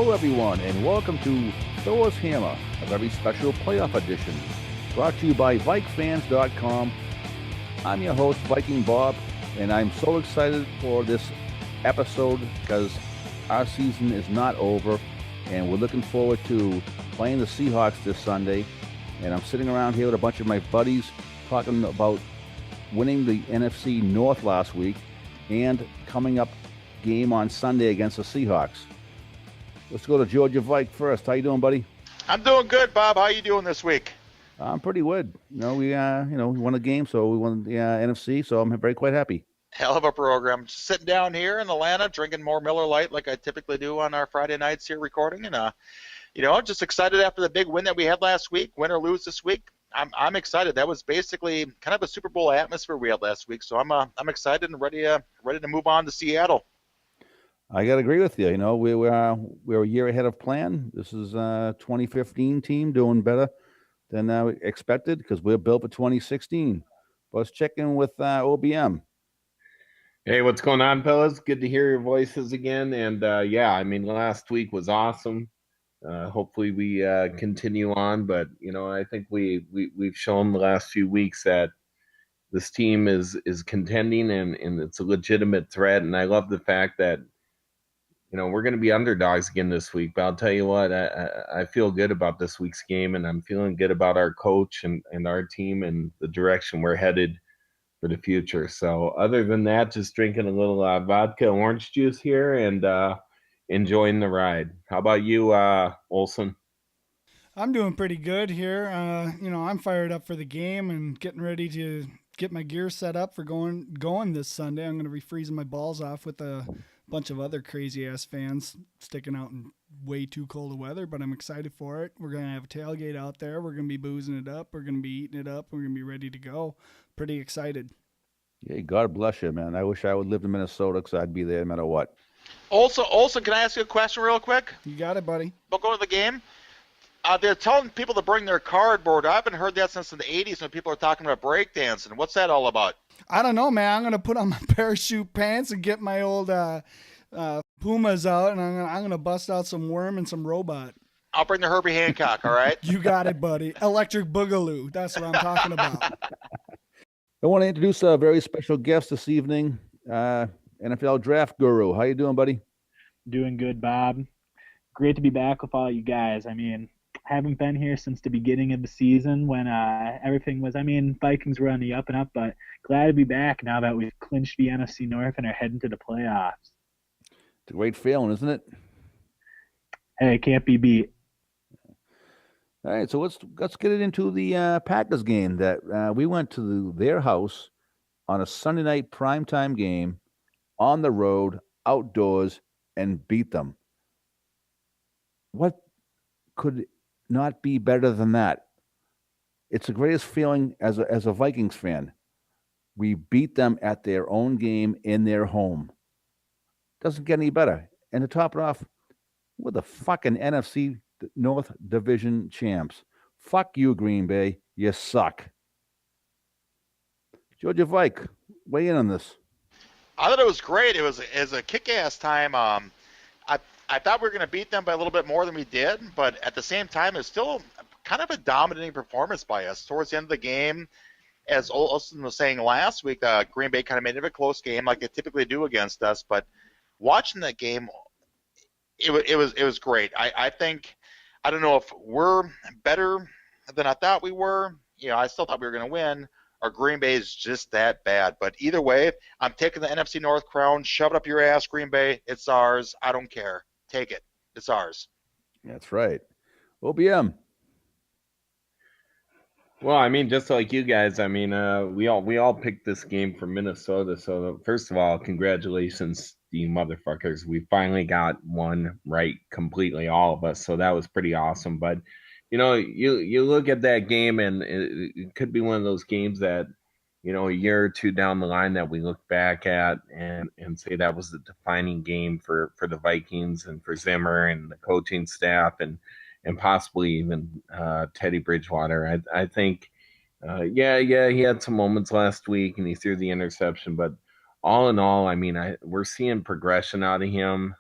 Hello, everyone, and welcome to Thor's Hammer, a very special playoff edition, brought to you by VikeFans.com. I'm your host, Viking Bob, and I'm so excited for this episode because our season is not over, and we're looking forward to playing the Seahawks this Sunday. And I'm sitting around here with a bunch of my buddies talking about winning the NFC North last week and coming up game on Sunday against the Seahawks. Let's go to Georgia Vike first. How you doing, buddy? I'm doing good, Bob. How you doing this week? I'm pretty good. We won a game, so we won the NFC, so I'm very quite happy. Hell of a program. Just sitting down here in Atlanta, drinking more Miller Lite like I typically do on our Friday nights here recording, and just excited after the big win that we had last week. Win or lose this week, I'm excited. That was basically kind of a Super Bowl atmosphere we had last week, so I'm excited and ready to move on to Seattle. I got to agree with you. We're a year ahead of plan. This is 2015 team doing better than we expected because we're built for 2016. But let's check in with OBM. Hey, what's going on, fellas? Good to hear your voices again. And last week was awesome. Hopefully we continue on. But I think we've shown the last few weeks that this team is contending and it's a legitimate threat. And I love the fact that we're going to be underdogs again this week, but I'll tell you what, I feel good about this week's game, and I'm feeling good about our coach and our team and the direction we're headed for the future. So other than that, just drinking a little vodka orange juice here and enjoying the ride. How about you, Olson? I'm doing pretty good here. I'm fired up for the game and getting ready to get my gear set up for going this Sunday. I'm going to be freezing my balls off with a bunch of other crazy ass fans sticking out in way too cold weather, but I'm excited for it. We're going to have a tailgate out there. We're going to be boozing it up. We're going to be eating it up. We're going to be ready to go. Pretty excited. Yeah, God bless you, man. I wish I would live in Minnesota because I'd be there no matter what. Olson, can I ask you a question real quick? You got it, buddy. About going to the game? They're telling people to bring their cardboard. I haven't heard that since the 80s when people are talking about breakdancing. What's that all about? I don't know, man. I'm going to put on my parachute pants and get my old Pumas out, and I'm gonna bust out some Worm and some Robot. I'll bring the Herbie Hancock, all right? You got it, buddy. Electric Boogaloo. That's what I'm talking about. I want to introduce a very special guest this evening, NFL Draft Guru. How you doing, buddy? Doing good, Bob. Great to be back with all you guys. Haven't been here since the beginning of the season when everything was, Vikings were on the up and up, but glad to be back now that we've clinched the NFC North and are heading to the playoffs. It's a great feeling, isn't it? Hey, it can't be beat. All right, so let's get it into the Packers game that we went to their house on a Sunday night primetime game on the road, outdoors, and beat them. What could not be better than that? It's the greatest feeling as a Vikings fan. We beat them at their own game in their home. Doesn't get any better. And to top it off, we're the fucking NFC North Division champs. Fuck you, Green Bay. You suck. Georgia Vike, weigh in on this. I thought it was great. It was a kick-ass time. I thought we were going to beat them by a little bit more than we did, but at the same time, it's still kind of a dominating performance by us. Towards the end of the game, as Olsen was saying last week, Green Bay kind of made it a close game like they typically do against us, but watching that game, it was great. I think, I don't know if we're better than I thought we were. I still thought we were going to win, or Green Bay is just that bad. But either way, I'm taking the NFC North crown. Shove it up your ass, Green Bay. It's ours. I don't care. Take it. It's ours. That's right. OBM. Well, just like you guys, we all picked this game for Minnesota. So first of all, congratulations, you motherfuckers. We finally got one right completely, all of us. So that was pretty awesome. But you look at that game, and it could be one of those games that a year or two down the line that we look back at and say that was the defining game for the Vikings and for Zimmer and the coaching staff and possibly even Teddy Bridgewater. I think, he had some moments last week and he threw the interception, but all in all, we're seeing progression out of him.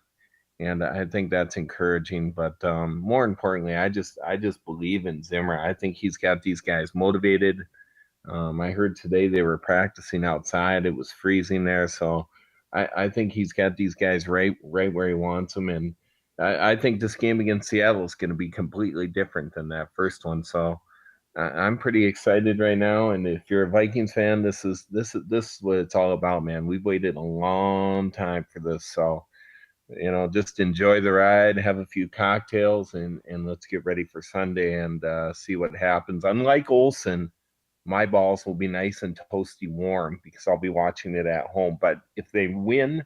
and I think that's encouraging. But more importantly, I just believe in Zimmer. I think he's got these guys motivated. I heard today they were practicing outside. It was freezing there, so I think he's got these guys right where he wants them. And I think this game against Seattle is going to be completely different than that first one. So I'm pretty excited right now. And if you're a Vikings fan, this is what it's all about, man. We've waited a long time for this, so just enjoy the ride, have a few cocktails, and let's get ready for Sunday and see what happens. Unlike Olsen, my balls will be nice and toasty warm because I'll be watching it at home. But if they win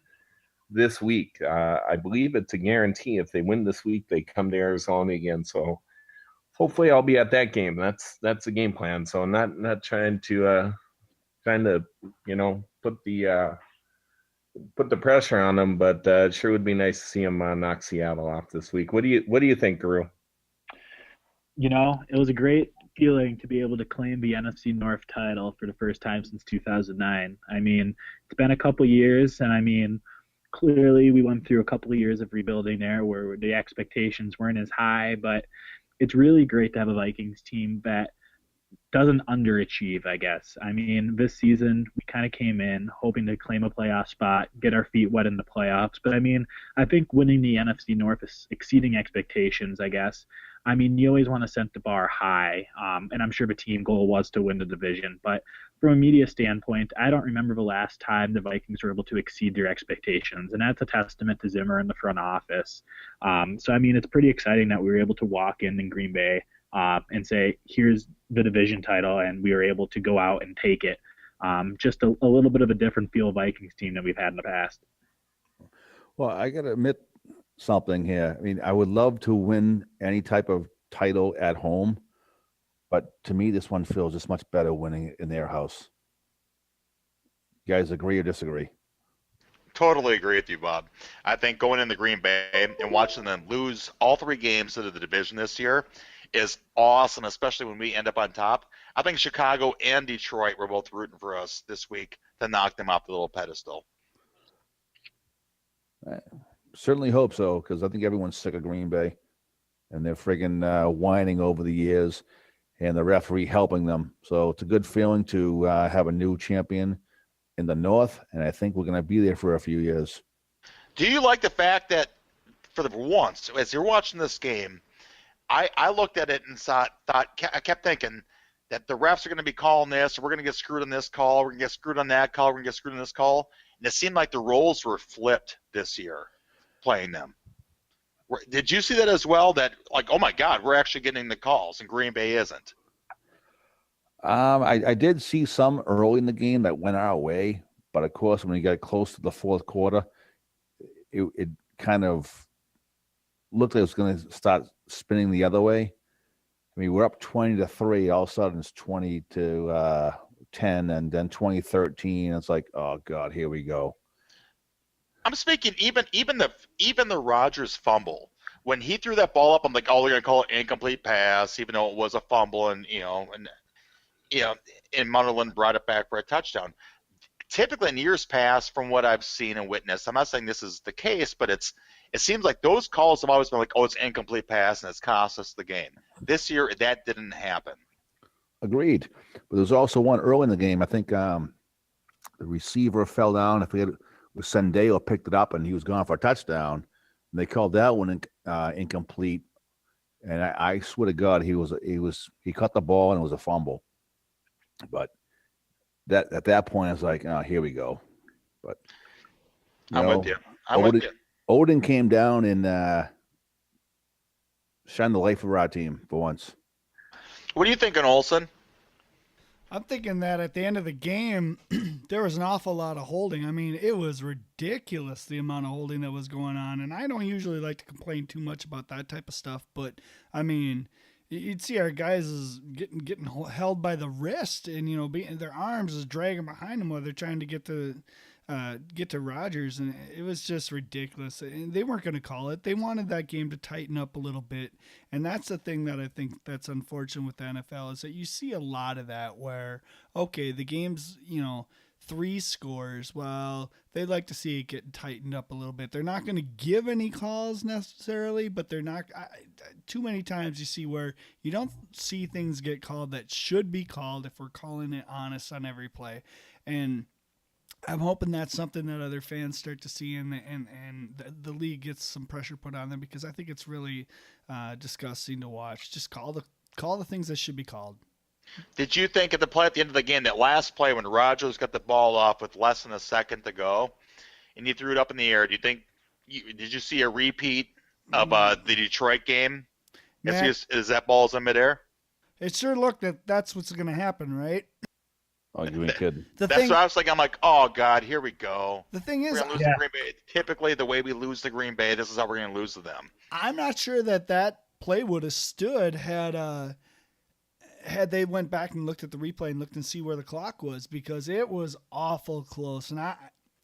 this week, I believe it's a guarantee. If they win this week, they come to Arizona again. So hopefully I'll be at that game. That's the game plan. So I'm not trying to put the pressure on them, but it sure would be nice to see them knock Seattle off this week. What do you think, Guru? It was a great feeling to be able to claim the NFC North title for the first time since 2009. I mean, it's been a couple years, and I mean, clearly we went through a couple of years of rebuilding there where the expectations weren't as high, but it's really great to have a Vikings team that doesn't underachieve, I guess. I mean, this season we kind of came in hoping to claim a playoff spot, get our feet wet in the playoffs. But I mean, I think winning the NFC North is exceeding expectations, I guess. I mean, you always want to set the bar high, and I'm sure the team goal was to win the division. But from a media standpoint, I don't remember the last time the Vikings were able to exceed their expectations, and that's a testament to Zimmer and the front office. So, I mean, it's pretty exciting that we were able to walk in Green Bay and say, here's the division title, and we were able to go out and take it. Just a little bit of a different feel Vikings team than we've had in the past. Well, I got to admit something here. I mean, I would love to win any type of title at home, but to me, this one feels just much better winning it in their house. You guys agree or disagree? Totally agree with you, Bob. I think going into Green Bay and watching them lose all 3 games of the division this year is awesome, especially when we end up on top. I think Chicago and Detroit were both rooting for us this week to knock them off the little pedestal. I certainly hope so, because I think everyone's sick of Green Bay, and they're friggin' whining over the years, and the referee helping them. So it's a good feeling to have a new champion in the North, and I think we're going to be there for a few years. Do you like the fact that, for once, as you're watching this game, I looked at it and I kept thinking that the refs are going to be calling this, or we're going to get screwed on this call, we're going to get screwed on that call, we're going to get screwed on this call. And it seemed like the roles were flipped this year playing them. Did you see that as well? That, like, oh my God, we're actually getting the calls and Green Bay isn't? I did see some early in the game that went our way, but of course, when we got close to the fourth quarter, it kind of looked like it was going to start spinning the other way. I mean, we're up 20-3. All of a sudden, it's 20-10, and then 20-13. It's like, oh God, here we go. I'm speaking even the Rodgers fumble. When he threw that ball up, I'm like, oh, they're gonna call it incomplete pass, even though it was a fumble, and Munderland brought it back for a touchdown. Typically, in years past, from what I've seen and witnessed, I'm not saying this is the case, but it seems like those calls have always been like, oh, it's incomplete pass, and it's cost us the game. This year, that didn't happen. Agreed. But there was also one early in the game. I think the receiver fell down. I forget, Sendeo picked it up, and he was gone for a touchdown. And they called that one incomplete. And I swear to God, he caught the ball, and it was a fumble. But that at that point, I was like, oh, here we go. But with you. I'm with you. Odin came down and shined the light for our team for once. What are you thinking, Olsen? I'm thinking that at the end of the game, there was an awful lot of holding. I mean, it was ridiculous, the amount of holding that was going on. And I don't usually like to complain too much about that type of stuff. But, I mean, you'd see our guys is getting held by the wrist, and, their arms is dragging behind them while they're trying to get to Rodgers. And it was just ridiculous. And they weren't going to call it. They wanted that game to tighten up a little bit. And that's the thing that I think that's unfortunate with the NFL is that you see a lot of that where, okay, the game's, 3 scores, well, they'd like to see it get tightened up a little bit. They're not going to give any calls necessarily, but they're not. Too many times you see where you don't see things get called that should be called if we're calling it honest on every play. And I'm hoping that's something that other fans start to see, and the league gets some pressure put on them, because I think it's really disgusting to watch. Just call the things that should be called. Did you think at the play at the end of the game, that last play when Rogers got the ball off with less than a second to go, and he threw it up in the air? Do you think? Did you see a repeat of the Detroit game? Matt, Is that ball's in midair? it sure looked that's what's going to happen, right? Oh, you ain't kidding. That's what I was thinking. I'm like, oh God, here we go. The thing is, we're gonna lose to Green Bay. Typically, the way we lose to Green Bay, this is how we're gonna lose to them. I'm not sure that play would have stood had they went back and looked at the replay and looked and see where the clock was, because it was awful close. And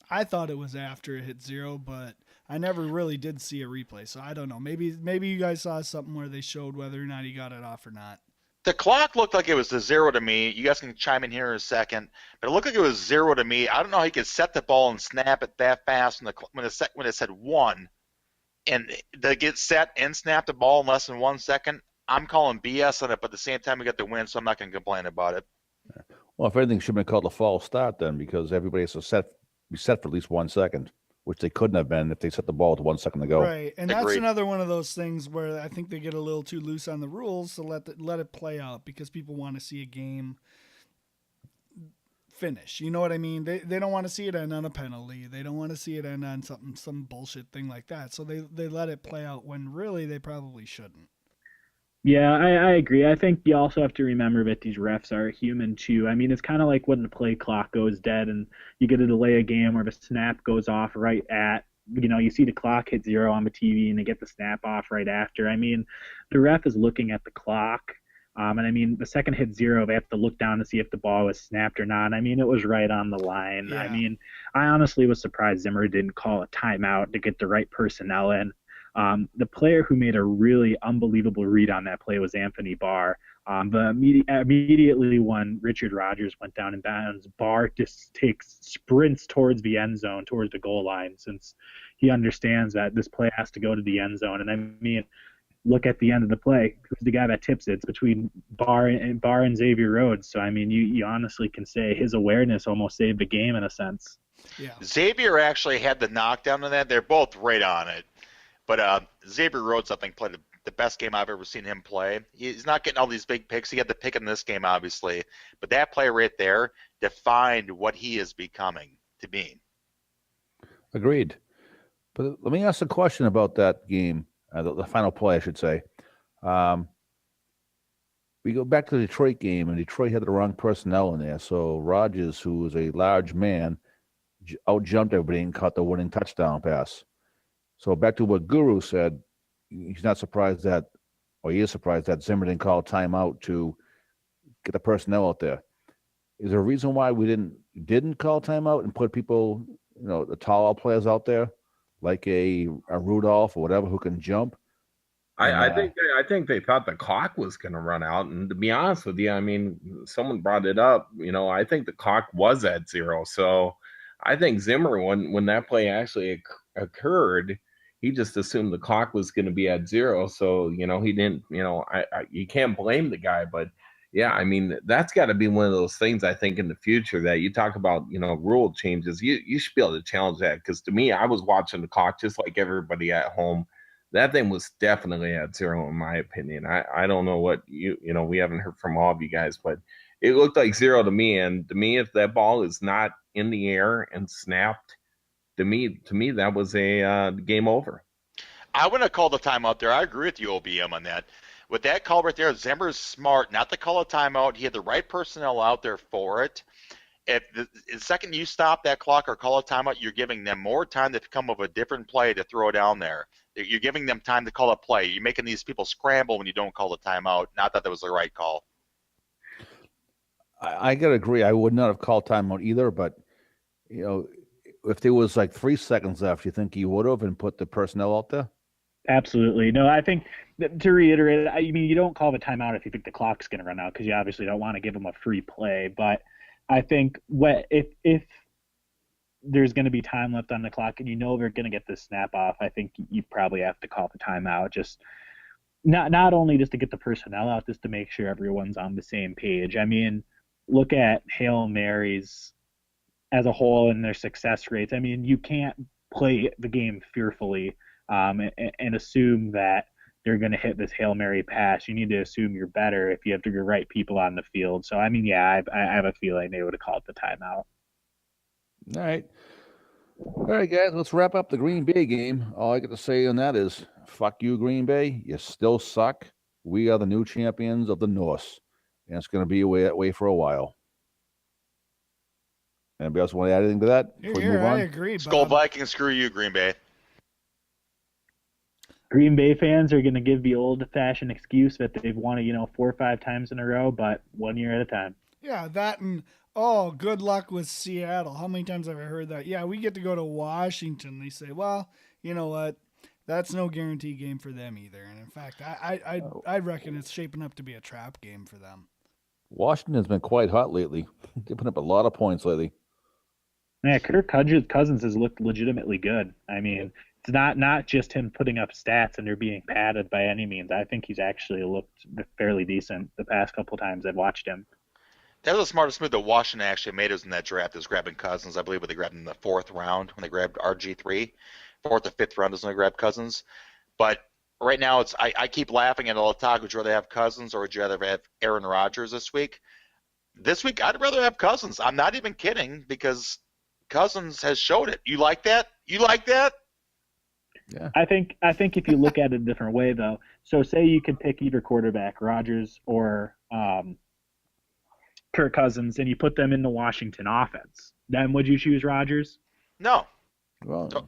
I thought it was after it hit 0, but I never really did see a replay, so I don't know. Maybe you guys saw something where they showed whether or not he got it off or not. The clock looked like it was the 0 to me. You guys can chime in here in a second, but it looked like it was 0 to me. I don't know how he could set the ball and snap it that fast when it said 1, and to get set and snap the ball in less than 1 second. I'm calling BS on it, but at the same time we got the win, so I'm not going to complain about it. Well, if anything, should have been called a false start then, because everybody has to be set for at least 1 second, which they couldn't have been if they set the ball with 1 second to go. Right, and Agreed. that's another one of those things where I think they get a little too loose on the rules to let it play out, because people want to see a game finish. You know what I mean? They don't want to see it end on a penalty. They don't want to see it end on some bullshit thing like that. So they let it play out when really they probably shouldn't. Yeah, I agree. I think you also have to remember that these refs are human too. I mean, it's kind of like when the play clock goes dead and you get a delay a game where the snap goes off right at, you see the clock hit 0 on the TV and they get the snap off right after. I mean, the ref is looking at the clock. And I mean, the second hit 0, they have to look down to see if the ball was snapped or not. I mean, it was right on the line. Yeah. I mean, I honestly was surprised Zimmer didn't call a timeout to get the right personnel in. The player who made a really unbelievable read on that play was Anthony Barr. But immediately when Richard Rodgers went down in bounds, Barr just sprints towards the end zone, towards the goal line, since he understands that this play has to go to the end zone. And I mean, look at the end of the play. Who's the guy that tips it? It's between Barr and Xavier Rhodes. So, I mean, you honestly can say his awareness almost saved the game in a sense. Yeah. Xavier actually had the knockdown on that. They're both right on it. But Xavier Rhodes, I think, played the best game I've ever seen him play. He's not getting all these big picks. He had the pick in this game, obviously. But that play right there defined what he is becoming to be. Agreed. But let me ask a question about that game, the final play, I should say. We go back to the Detroit game, and Detroit had the wrong personnel in there. So Rodgers, who was a large man, out-jumped everybody and caught the winning touchdown pass. So back to what Guru said, he's not surprised that, or he is surprised that Zimmer didn't call a timeout to get the personnel out there. Is there a reason why we didn't call timeout and put people, the tall players out there, like a Rudolph or whatever, who can jump? I think they thought the clock was going to run out, and to be honest with you, I mean, someone brought it up. I think the clock was at 0, so I think Zimmer, when that play actually occurred, he just assumed the clock was going to be at 0. So, he didn't, you can't blame the guy. But, yeah, I mean, that's got to be one of those things, I think, in the future that you talk about, rule changes. You should be able to challenge that, because to me, I was watching the clock just like everybody at home. That thing was definitely at 0, in my opinion. I don't know what we haven't heard from all of you guys, but it looked like 0 to me. And to me, if that ball is not in the air and snapped, to me, that was a game over. I wouldn't have called a timeout there. I agree with you, OBM, on that. With that call right there, Zimmer's smart not to call a timeout. He had the right personnel out there for it. If the second you stop that clock or call a timeout, you're giving them more time to come up with a different play to throw down there. You're giving them time to call a play. You're making these people scramble when you don't call a timeout. Not that was the right call. I got to agree. I would not have called timeout either, but, if there was like 3 seconds left, you think you would have and put the personnel out there? Absolutely. No, I think to reiterate, I mean, you don't call the timeout if you think the clock's going to run out, because you obviously don't want to give them a free play. But I think if there's going to be time left on the clock and they're going to get this snap off, I think you probably have to call the timeout. Just not only just to get the personnel out, just to make sure everyone's on the same page. I mean, look at Hail Marys as a whole and their success rates. I mean, you can't play the game fearfully and assume that they're going to hit this Hail Mary pass. You need to assume you're better if you have the right people on the field. So, I mean, yeah, I have a feeling they would have called the timeout. All right, guys, let's wrap up the Green Bay game. All I got to say on that is, fuck you, Green Bay. You still suck. We are the new champions of the North, and it's going to be that way for a while. Anybody else want to add anything to that before we move on? I agree, Skull Bob. Vikings, screw you, Green Bay. Green Bay fans are going to give the old-fashioned excuse that they've won it, 4 or 5 times in a row, but 1 year at a time. Yeah, that and good luck with Seattle. How many times have I heard that? Yeah, we get to go to Washington. They say, well, you know what? That's no guarantee game for them either. And in fact, I reckon it's shaping up to be a trap game for them. Washington's been quite hot lately. They've put up a lot of points lately. Yeah, Kirk Cousins has looked legitimately good. I mean, it's not just him putting up stats and they're being padded by any means. I think he's actually looked fairly decent the past couple times I've watched him. That was the smartest move that Washington actually made us in that draft, is grabbing Cousins. I believe when they grabbed him in the 4th round, when they grabbed RG3. 4th or 5th round is when they grabbed Cousins. But right now, I keep laughing at all the talk. Would you rather have Cousins or would you rather have Aaron Rodgers this week? This week, I'd rather have Cousins. I'm not even kidding, because Cousins has showed it. You like that? You like that? Yeah. I think if you look at it a different way, though, so say you could pick either quarterback, Rodgers or Kirk Cousins, and you put them in the Washington offense, then would you choose Rodgers? No. Well,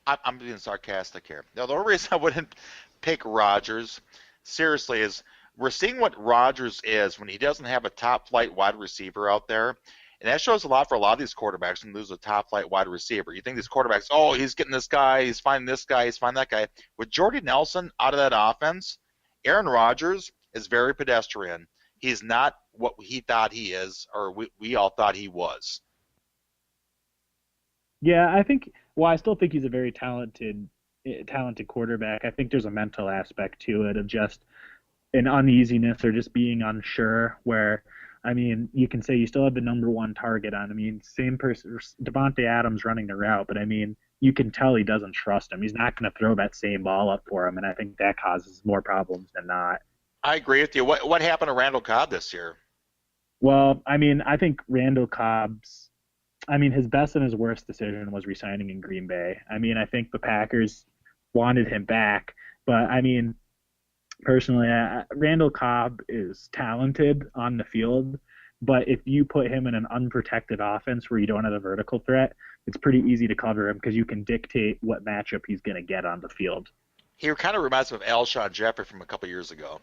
I'm being sarcastic here. Now, the only reason I wouldn't pick Rodgers, seriously, is we're seeing what Rodgers is when he doesn't have a top-flight wide receiver out there. And that shows a lot for a lot of these quarterbacks when they lose a top-flight wide receiver. You think these quarterbacks, oh, he's getting this guy, he's finding this guy, he's finding that guy. With Jordy Nelson out of that offense, Aaron Rodgers is very pedestrian. He's not what he thought he is, or we all thought he was. Yeah, I still think he's a very talented quarterback. I think there's a mental aspect to it of just an uneasiness or just being unsure where, I mean, you can say you still have the number 1 target on. I mean, same person, Devontae Adams running the route, but I mean, you can tell he doesn't trust him. He's not going to throw that same ball up for him, and I think that causes more problems than not. I agree with you. What happened to Randall Cobb this year? Well, I mean, I think Randall Cobb's, his best and his worst decision was resigning in Green Bay. I mean, I think the Packers wanted him back, but I mean, personally, Randall Cobb is talented on the field, but if you put him in an unprotected offense where you don't have a vertical threat, it's pretty easy to cover him because you can dictate what matchup he's going to get on the field. He kind of reminds me of Alshon Jeffrey from a couple years ago.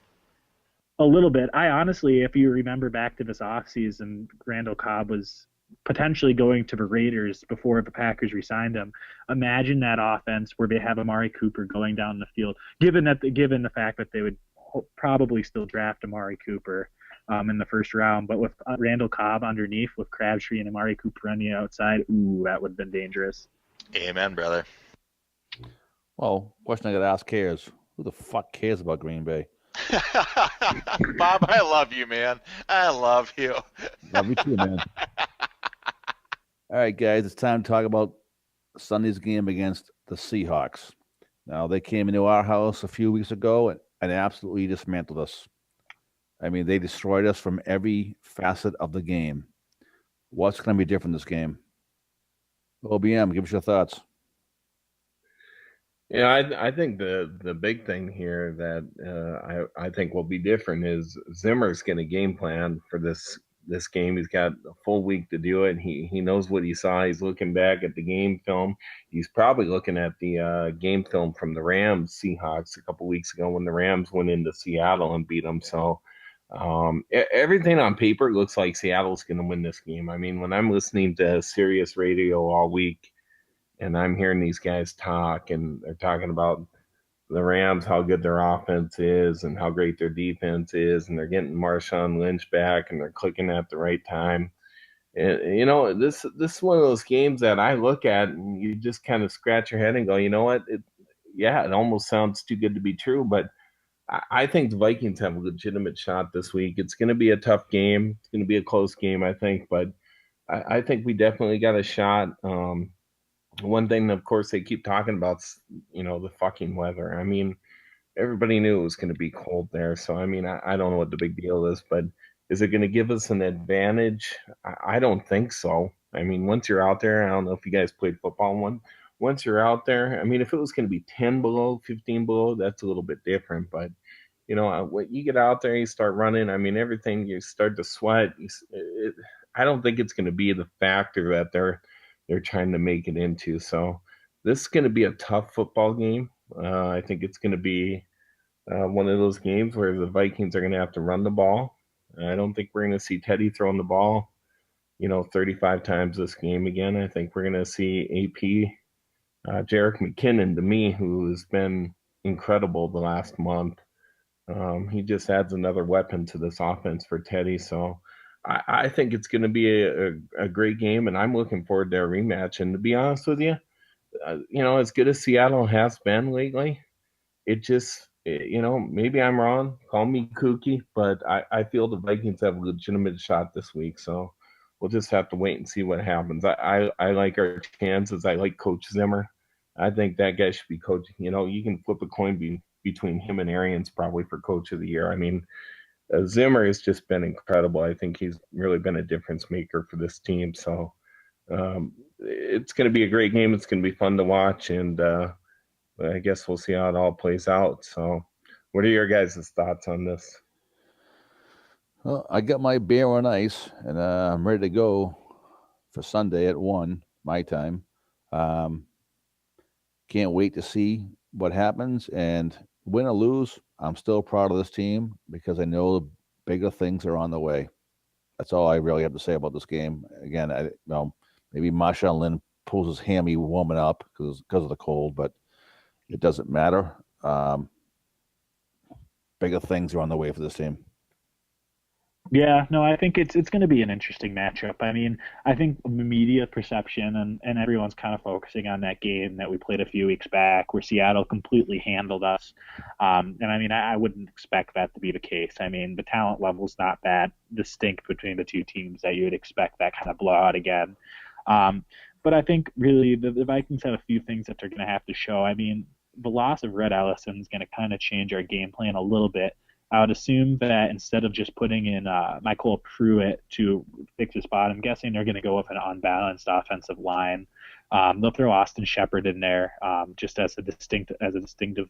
A little bit. I honestly, if you remember back to this offseason, Randall Cobb was potentially going to the Raiders before the Packers re-signed him. Imagine that offense where they have Amari Cooper going down the field, given the fact that they would probably still draft Amari Cooper in the 1st round, but with Randall Cobb underneath, with Crabtree and Amari Cooper on the outside, that would have been dangerous. Amen, brother. well, question I got to ask is, who the fuck cares about Green Bay? Bob, I love you, man. I love you. Love you too, man. All right, guys, it's time to talk about Sunday's game against the Seahawks. Now, they came into our house a few weeks ago and absolutely dismantled us. I mean, they destroyed us from every facet of the game. What's going to be different this game? OBM, give us your thoughts. Yeah, I think the big thing here that I think will be different is Zimmer's going to game plan for this game. He's got a full week to do it. He knows what he saw. He's looking back at the game film. He's probably looking at the game film from the Rams Seahawks a couple weeks ago when the Rams went into Seattle and beat them. So everything on paper looks like Seattle's going to win this game. I mean, when I'm listening to Sirius Radio all week, and I'm hearing these guys talk, and they're talking about the Rams, how good their offense is and how great their defense is, and they're getting Marshawn Lynch back, and they're clicking at the right time. And, this is one of those games that I look at and you just kind of scratch your head and go, you know what? It almost sounds too good to be true, but I think the Vikings have a legitimate shot this week. It's going to be a tough game. It's going to be a close game, I think, but I think we definitely got a shot. One thing, of course, they keep talking about, the fucking weather. I mean, everybody knew it was going to be cold there. So, I mean, I don't know what the big deal is, but is it going to give us an advantage? I don't think so. I mean, once you're out there, I don't know if you guys played football one. Once you're out there, I mean, if it was going to be 10 below, 15 below, that's a little bit different. But, when you get out there, you start running, I mean, everything, you start to sweat. I don't think it's going to be the factor that they're trying to make it into. So this is going to be a tough football game. I think it's going to be one of those games where the Vikings are going to have to run the ball. I don't think we're going to see Teddy throwing the ball, 35 times this game again. I think we're going to see AP, Jerick McKinnon, to me, who has been incredible the last month. He just adds another weapon to this offense for Teddy. So I think it's going to be a great game, and I'm looking forward to a rematch. And to be honest with you, as good as Seattle has been lately, it just, maybe I'm wrong. Call me kooky, but I feel the Vikings have a legitimate shot this week. So we'll just have to wait and see what happens. I like our chances. I like Coach Zimmer. I think that guy should be coaching. You can flip a coin between him and Arians probably for Coach of the Year. I mean, Zimmer has just been incredible. I think he's really been a difference maker for this team. So it's going to be a great game. It's going to be fun to watch, and I guess we'll see how it all plays out. So, what are your guys' thoughts on this? Well, I got my beer on ice, and I'm ready to go for Sunday at 1 my time. Can't wait to see what happens. And win or lose, I'm still proud of this team because I know the bigger things are on the way. That's all I really have to say about this game. Again, maybe Marshawn Lynn pulls his hammy woman up because of the cold, but it doesn't matter. Bigger things are on the way for this team. Yeah, no, I think it's going to be an interesting matchup. I mean, I think media perception and everyone's kind of focusing on that game that we played a few weeks back where Seattle completely handled us. And I mean, I wouldn't expect that to be the case. I mean, the talent level's not that distinct between the two teams that you would expect that kind of blowout again. But I think really the Vikings have a few things that they're going to have to show. I mean, the loss of Red Ellison is going to kind of change our game plan a little bit. I would assume that instead of just putting in Michael Pruitt to fix his spot, I'm guessing they're going to go with an unbalanced offensive line. They'll throw Austin Shepard in there just as a distinctive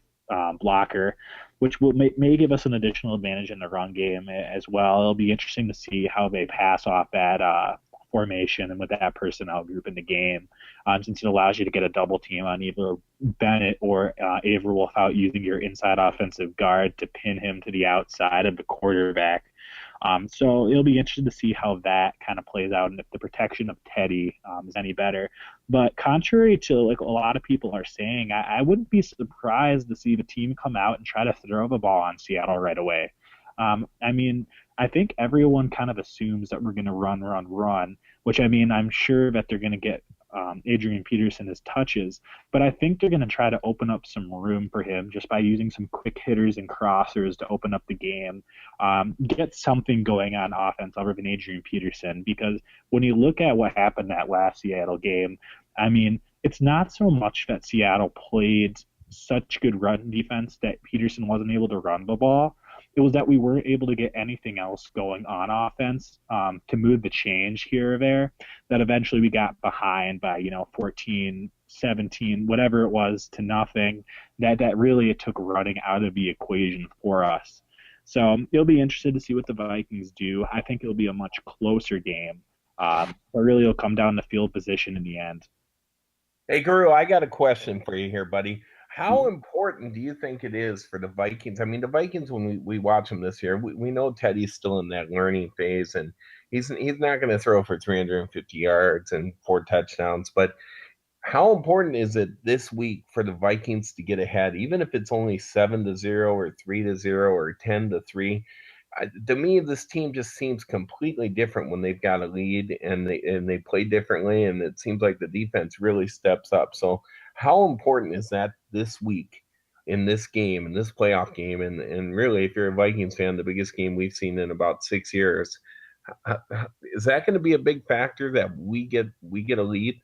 blocker, which may give us an additional advantage in the run game as well. It'll be interesting to see how they pass off that formation and with that personnel group in the game, since it allows you to get a double team on either Bennett or Averill without using your inside offensive guard to pin him to the outside of the quarterback. So it'll be interesting to see how that kind of plays out and if the protection of Teddy is any better. But contrary to like a lot of people are saying, I wouldn't be surprised to see the team come out and try to throw the ball on Seattle right away. I mean, I think everyone kind of assumes that we're going to run, which I mean, I'm sure that they're going to get Adrian Peterson his touches, but I think they're going to try to open up some room for him just by using some quick hitters and crossers to open up the game, get something going on offense other than Adrian Peterson, because when you look at what happened that last Seattle game, I mean, it's not so much that Seattle played such good run defense that Peterson wasn't able to run the ball. It was that we weren't able to get anything else going on offense to move the change here or there, that eventually we got behind by 14, 17, whatever it was, to nothing, that really it took running out of the equation for us. So it'll be interesting to see what the Vikings do. I think it'll be a much closer game, but really it'll come down to field position in the end. Hey, Guru, I got a question for you here, buddy. How important do you think it is for the Vikings? I mean, the Vikings, when we watch them this year, we know Teddy's still in that learning phase, and he's not going to throw for 350 yards and 4 touchdowns. But how important is it this week for the Vikings to get ahead, even if it's only 7-0 or 3-0 or 10-3? to me, this team just seems completely different when they've got a lead and they play differently, and it seems like the defense really steps up. So, how important is that this week in this game, in this playoff game, and really, if you're a Vikings fan, the biggest game we've seen in about 6 years? Is that going to be a big factor that we get a lead?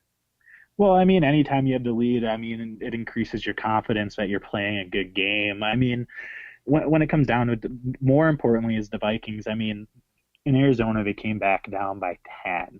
Well, I mean, anytime you have the lead, I mean, it increases your confidence that you're playing a good game. I mean, when it comes down to it, more importantly is the Vikings. I mean, in Arizona, they came back down by 10.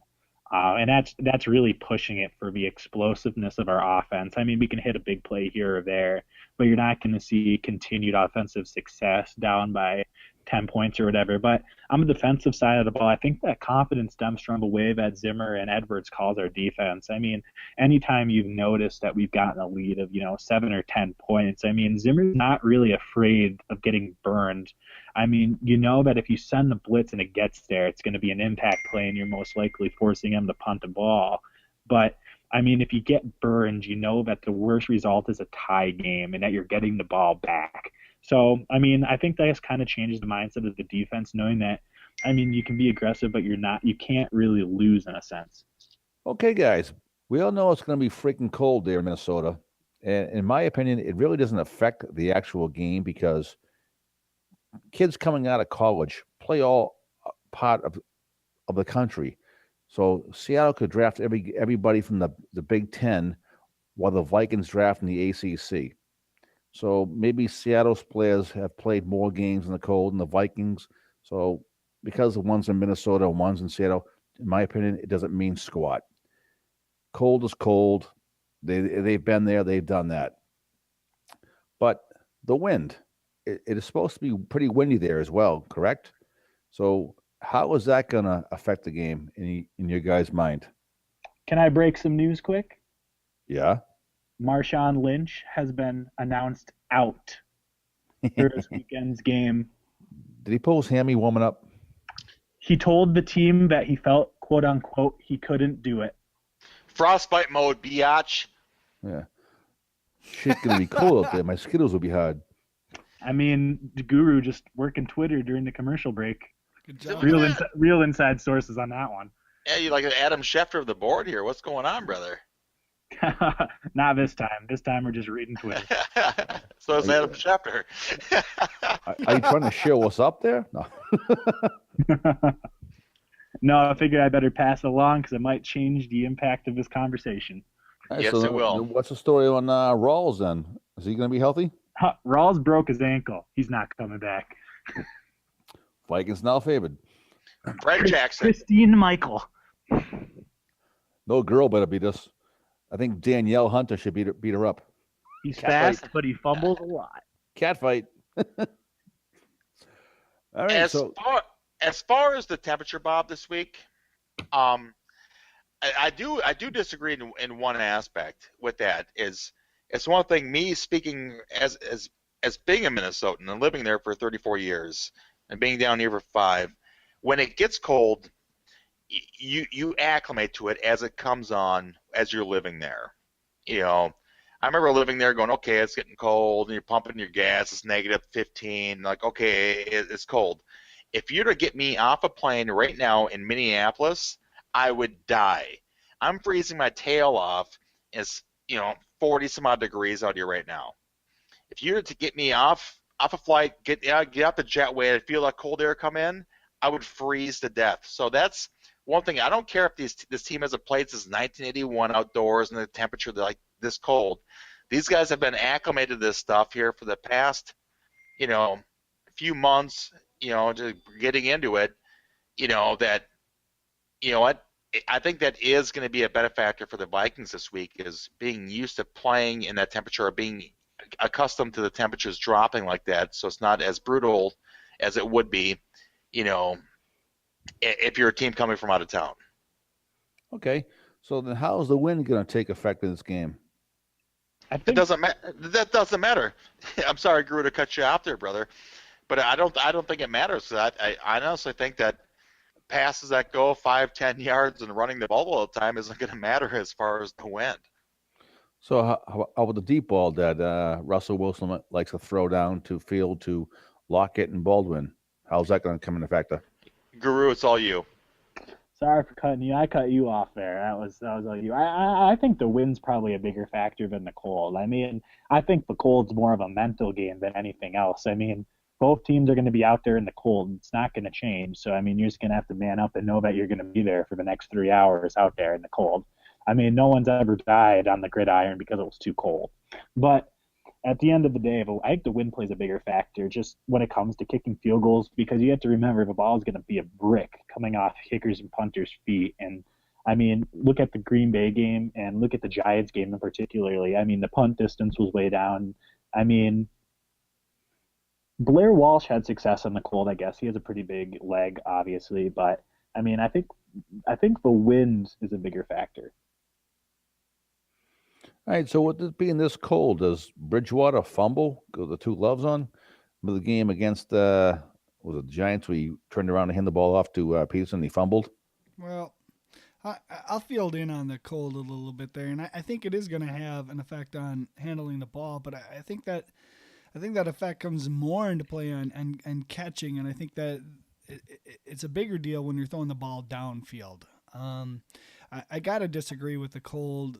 And that's really pushing it for the explosiveness of our offense. I mean, we can hit a big play here or there, but you're not going to see continued offensive success down by 10 points or whatever. But on the defensive side of the ball, I think that confidence stems from the way that Zimmer and Edwards calls our defense. I mean, anytime you've noticed that we've gotten a lead of, 7 or 10 points, I mean, Zimmer's not really afraid of getting burned. I mean, you know that if you send the blitz and it gets there, it's going to be an impact play and you're most likely forcing him to punt the ball. But, I mean, if you get burned, you know that the worst result is a tie game and that you're getting the ball back. So, I mean, I think that has kind of changed the mindset of the defense, knowing that, I mean, you can be aggressive, but you can't really lose in a sense. Okay, guys, we all know it's going to be freaking cold there in Minnesota. And in my opinion, it really doesn't affect the actual game because kids coming out of college play all part of the country. So Seattle could draft everybody from the Big Ten while the Vikings draft in the ACC. So maybe Seattle's players have played more games in the cold than the Vikings. So because the one's in Minnesota and one's in Seattle, in my opinion, it doesn't mean squat. Cold is cold. They've been there. They've done that. But the wind, it is supposed to be pretty windy there as well, correct? So how is that going to affect the game in your guys' mind? Can I break some news quick? Yeah. Marshawn Lynch has been announced out for this weekend's game. Did he pull his hammy warming up? He told the team that he felt, quote unquote, he couldn't do it. Frostbite mode, biatch. Yeah. Shit's going to be cold out there. My Skittles will be hard. I mean, the guru just working Twitter during the commercial break. Good job. Real inside sources on that one. Yeah, you like an Adam Schefter of the board here. What's going on, brother? Not this time. This time we're just reading Twitter. So is Adam Schefter. Are you trying to show us up there? No. No, I figured I better pass it along because it might change the impact of this conversation. All right, Yes, it will. What's the story on Rawls then? Is he going to be healthy? Rawls broke his ankle. He's not coming back. Vikings now favored. Brad Jackson. Christine Michael. No girl better beat us. I think Danielle Hunter should beat her up. He's Cat fast, fight. but he fumbles a lot. Cat fight. All right. As far as the temperature, Bob, this week, I do disagree in one aspect with that. Is it's one thing me speaking as being a Minnesotan and living there for 34 years and being down here for 5. When it gets cold, you acclimate to it as it comes on as you're living there. I remember living there going, okay, it's getting cold, and you're pumping your gas, it's negative 15, like, okay, it's cold. If you were to get me off a plane right now in Minneapolis, I would die. I'm freezing my tail off. It's 40 some odd degrees out here right now. If you were to get me off a flight, get out the jetway, and feel that cold air come in, I would freeze to death. So that's one thing. I don't care if this team hasn't played since 1981 outdoors and the temperature like this cold. These guys have been acclimated to this stuff here for the past, few months. Just getting into it. I think that is going to be a benefactor for the Vikings this week, is being used to playing in that temperature, or being accustomed to the temperatures dropping like that, so it's not as brutal as it would be, if you're a team coming from out of town. Okay. So then how is the wind going to take effect in this game? It doesn't matter. That doesn't matter. I'm sorry, Gru, to cut you off there, brother, but I don't think it matters. I honestly think that passes that go 5-10 yards and running the ball all the time isn't going to matter as far as the wind. So how about the deep ball that Russell Wilson likes to throw down to field to Lockett and Baldwin? How's that going to come into factor? Guru, it's all you. Sorry for cutting you. I cut you off there. That was all you. I think the wind's probably a bigger factor than the cold. I mean, I think the cold's more of a mental game than anything else. I mean, both teams are going to be out there in the cold. It's not going to change. So I mean, you're just going to have to man up and know that you're going to be there for the next 3 hours out there in the cold. I mean, no one's ever died on the gridiron because it was too cold. But at the end of the day, I think the wind plays a bigger factor just when it comes to kicking field goals because you have to remember the ball is going to be a brick coming off kickers and punters' feet. And I mean, look at the Green Bay game and look at the Giants game in particularly. I mean, the punt distance was way down. I mean, Blair Walsh had success in the cold, I guess. He has a pretty big leg, obviously, but I mean, I think the wind is a bigger factor. All right, so with it being this cold, does Bridgewater fumble? Go the two gloves on? Remember the game against was it the Giants? We turned around and handed the ball off to Peterson. He fumbled. Well, I'll field in on the cold a little bit there, and I think it is going to have an effect on handling the ball. But I think that effect comes more into play on catching, and I think that it's a bigger deal when you're throwing the ball downfield. I gotta disagree with the cold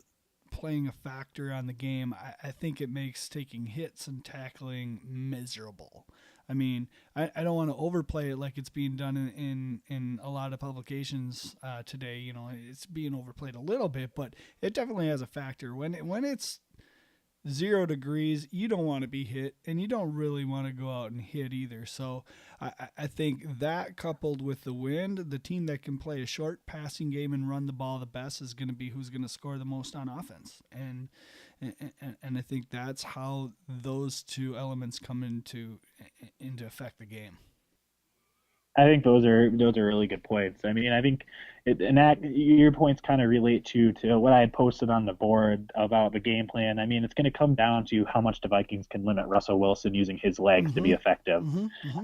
playing a factor on the game. I think it makes taking hits and tackling miserable. I mean, I don't want to overplay it like it's being done in a lot of publications today. You know, it's being overplayed a little bit, but it definitely has a factor. When it's 0 degrees, you don't want to be hit, and you don't really want to go out and hit either. So I think that coupled with the wind, the team that can play a short passing game and run the ball the best is going to be who's going to score the most on offense. And I think that's how those two elements come into affect the game. I think those are really good points. I mean, I think your points kind of relate to what I had posted on the board about the game plan. I mean, it's going to come down to how much the Vikings can limit Russell Wilson using his legs to be effective.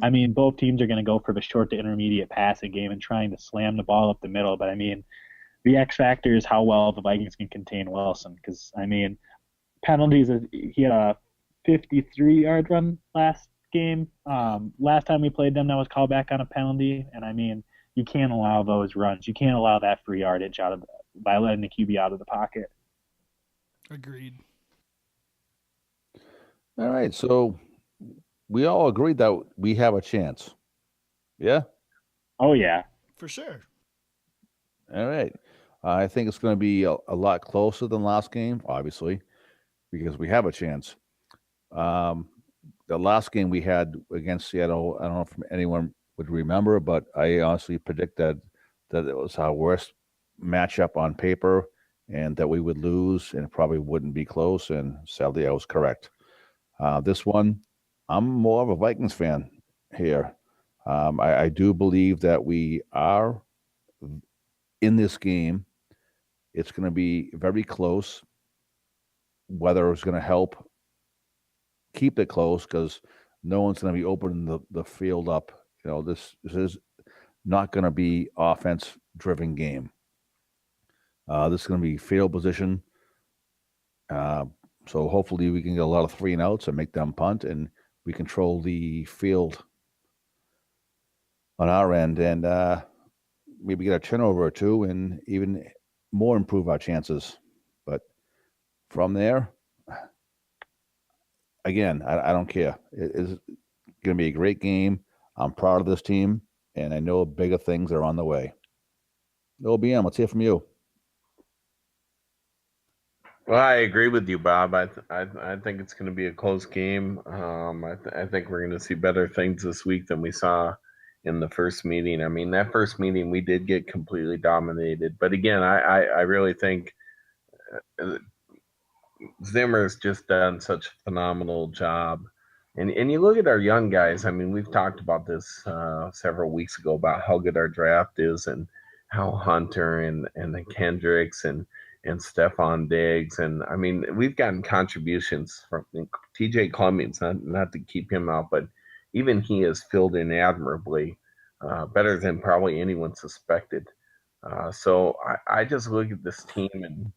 I mean, both teams are going to go for the short to intermediate passing game and trying to slam the ball up the middle. But I mean, the X factor is how well the Vikings can contain Wilson. Because I mean, penalties. He had a 53-yard run last game. Last time we played them, that was called back on a penalty, and I mean, you can't allow those runs. You can't allow that free yardage by letting the QB out of the pocket. Agreed. All right, so we all agreed that we have a chance. Yeah? Oh yeah. For sure. All right. I think it's going to be a lot closer than last game, obviously, because we have a chance. The last game we had against Seattle, I don't know if anyone would remember, but I honestly predicted that it was our worst matchup on paper and that we would lose and it probably wouldn't be close. And sadly, I was correct. This one, I'm more of a Vikings fan here. I do believe that we are in this game. It's going to be very close. Whether it's going to help keep it close because no one's going to be opening the field up. You know, this is not going to be offense-driven game. This is going to be field position. So hopefully we can get a lot of 3 and outs and make them punt, and we control the field on our end, and maybe get a turnover or two, and even more improve our chances. But from there, again, I don't care. It's going to be a great game. I'm proud of this team, and I know bigger things are on the way. OBM, let's hear from you. Well, I agree with you, Bob. I think it's going to be a close game. I think we're going to see better things this week than we saw in the first meeting. I mean, that first meeting we did get completely dominated. But again, I really think Zimmer's just done such a phenomenal job. And you look at our young guys. I mean, we've talked about this several weeks ago about how good our draft is and how Hunter and the Kendricks and Stephon Diggs. And I mean, we've gotten contributions from TJ Clemmings, not to keep him out, but even he has filled in admirably, better than probably anyone suspected. So I just look at this team and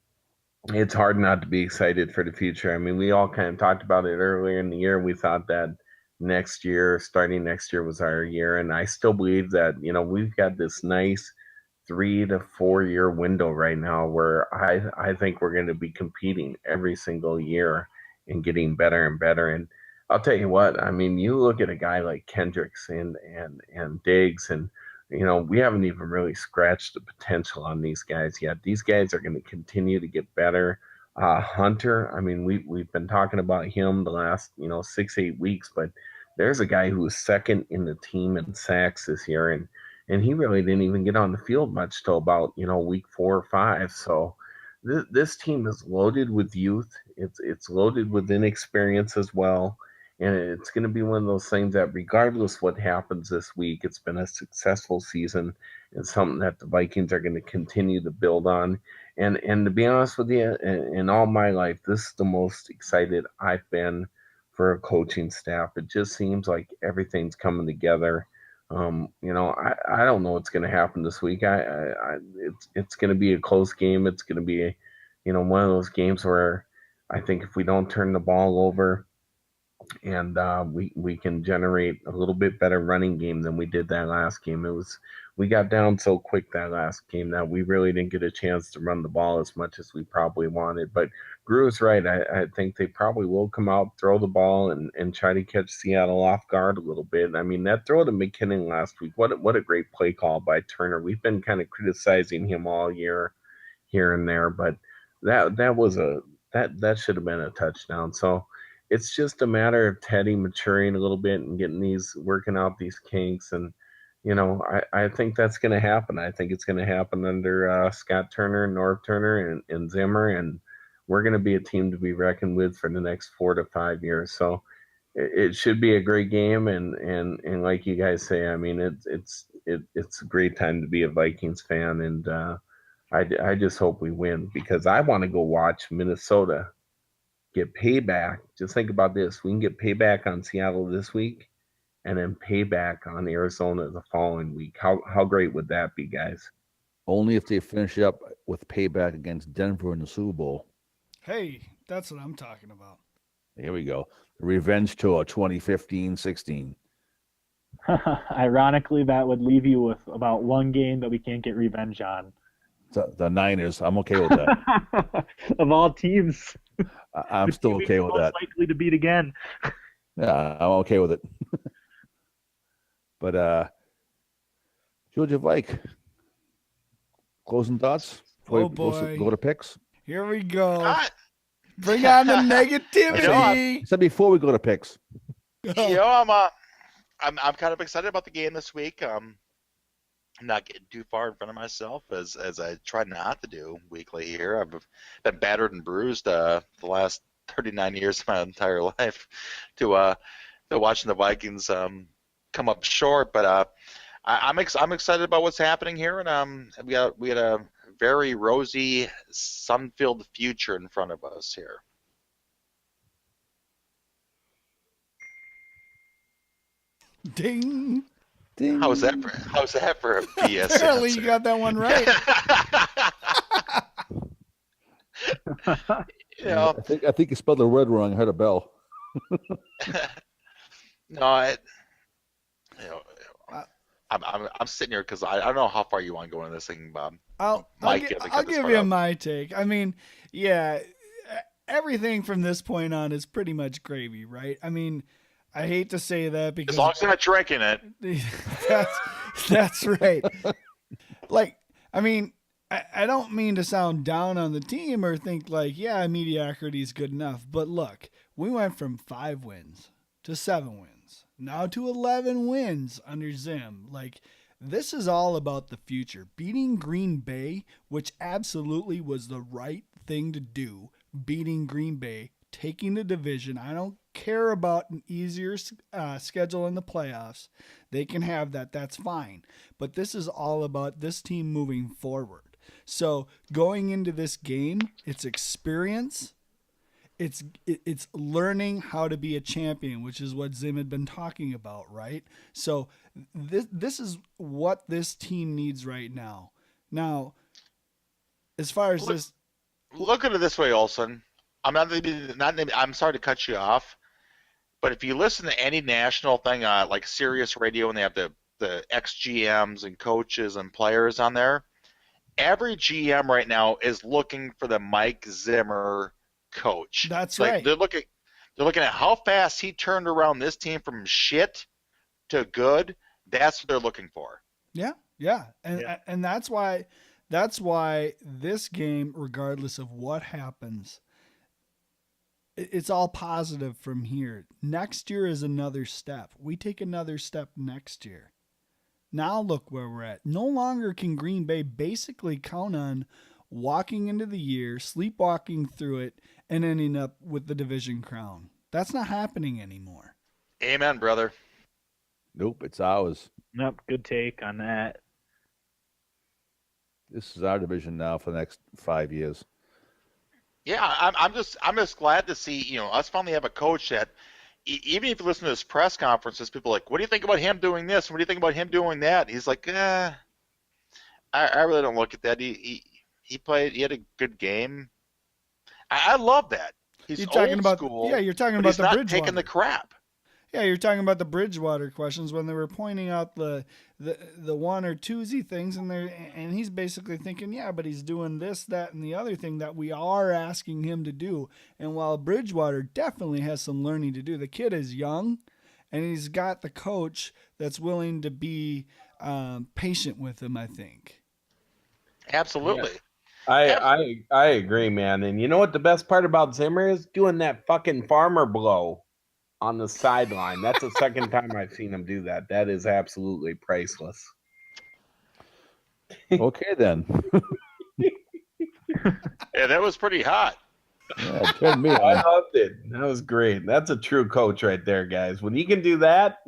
it's hard not to be excited for the future. I mean, we all kind of talked about it earlier in the year. We thought that next year, starting next year was our year. And I still believe that, we've got this nice 3 to 4 year window right now where I think we're going to be competing every single year and getting better and better. And I'll tell you what, I mean, you look at a guy like Kendricks and Diggs, and we haven't even really scratched the potential on these guys yet. These guys are going to continue to get better. Hunter, I mean, we've been talking about him the last 6-8 weeks, but there's a guy who was second in the team in sacks this year, and he really didn't even get on the field much till about week 4 or 5. So this team is loaded with youth. It's loaded with inexperience as well, and it's going to be one of those things that regardless what happens this week, it's been a successful season and something that the Vikings are going to continue to build on. And to be honest with you, in all my life, this is the most excited I've been for a coaching staff. It just seems like everything's coming together. I don't know what's going to happen this week. It's going to be a close game. It's going to be, one of those games where I think if we don't turn the ball over and we can generate a little bit better running game than we did that last game. We got down so quick that last game that we really didn't get a chance to run the ball as much as we probably wanted. But Gru's right. I think they probably will come out, throw the ball, and try to catch Seattle off guard a little bit. I mean, that throw to McKinnon last week, what a great play call by Turner. We've been kind of criticizing him all year here and there, but that should have been a touchdown. So it's just a matter of Teddy maturing a little bit and working out these kinks. And, I think that's going to happen. I think it's going to happen under Scott Turner, Norv Turner, and Zimmer. And we're going to be a team to be reckoned with for the next 4 to 5 years. So it should be a great game. And like you guys say, I mean, it's a great time to be a Vikings fan. And I just hope we win because I want to go watch Minnesota get payback. Just think about this. We can get payback on Seattle this week and then payback on Arizona the following week. How great would that be, guys? Only if they finish up with payback against Denver in the Super Bowl. Hey, that's what I'm talking about. Here we go. Revenge tour 2015-16. Ironically, that would leave you with about one game that we can't get revenge on. The Niners. I'm okay with that. Of all teams, I'm still okay with that. Likely to beat again. Yeah, I'm okay with it. But Georgia Vike, closing thoughts before we go to picks. Here we go. God. Bring on the negativity. I said before we go to picks. I'm kind of excited about the game this week. I'm not getting too far in front of myself as I try not to do weekly here. I've been battered and bruised the last 39 years of my entire life to watching the Vikings come up short. But I'm excited about what's happening here, and we had a very rosy, sun-filled future in front of us here. Ding. Ding. How's that for a BS? Apparently you got that one right. I think you spelled the word wrong. I heard a bell. No, I'm sitting here because I don't know how far you want to go into this thing, Bob. I'll give you my take. I mean, yeah, everything from this point on is pretty much gravy, right? I mean, I hate to say that because as long as you're not drinking it. That's right. Like, I mean, I don't mean to sound down on the team or think like, yeah, mediocrity is good enough. But look, we went from 5 wins to 7 wins, now to 11 wins under Zim. Like, this is all about the future. Beating Green Bay, which absolutely was the right thing to do, beating Green Bay, taking the division. I don't care about an easier schedule in the playoffs. They can have that. That's fine. But this is all about this team moving forward. So going into this game, it's experience. It's learning how to be a champion, which is what Zim had been talking about, right? So this is what this team needs right now. Now, as far as look at it this way, Olson. I'm sorry to cut you off, But if you listen to any national thing, like Sirius Radio, and they have the ex-GMs and coaches and players on there, every GM right now is looking for the Mike Zimmer coach. That's It's like right. they're looking at how fast he turned around this team from shit to good. That's what they're looking for. Yeah, and that's why this game, regardless of what happens, it's all positive from here. Next year is another step. We take another step next year. Now look where we're at. No longer can Green Bay basically count on walking into the year, sleepwalking through it, and ending up with the division crown. That's not happening anymore. Amen, brother. Nope, it's ours. Nope, good take on that. This is our division now for the next 5 years. Yeah, I'm just glad to see us finally have a coach that even if you listen to his press conferences, people are like, what do you think about him doing this? What do you think about him doing that? He's like, I really don't look at that. He played. He had a good game. I love that. He's You're talking old about school. yeah, you're talking but about he's the not Bridgewater. taking the crap. Yeah, you're talking about the Bridgewater questions when they were pointing out the one or twosie things, and he's basically thinking, yeah, but he's doing this, that, and the other thing that we are asking him to do. And while Bridgewater definitely has some learning to do, the kid is young, and he's got the coach that's willing to be patient with him, I think. Absolutely. I agree, man. And you know what the best part about Zimmer is? Doing that fucking farmer blow on the sideline. That's the second time I've seen him do that. That is absolutely priceless. Okay, then. Yeah, that was pretty hot. Yeah, turn me I on. loved it. That was great. That's a true coach right there, guys. When you can do that,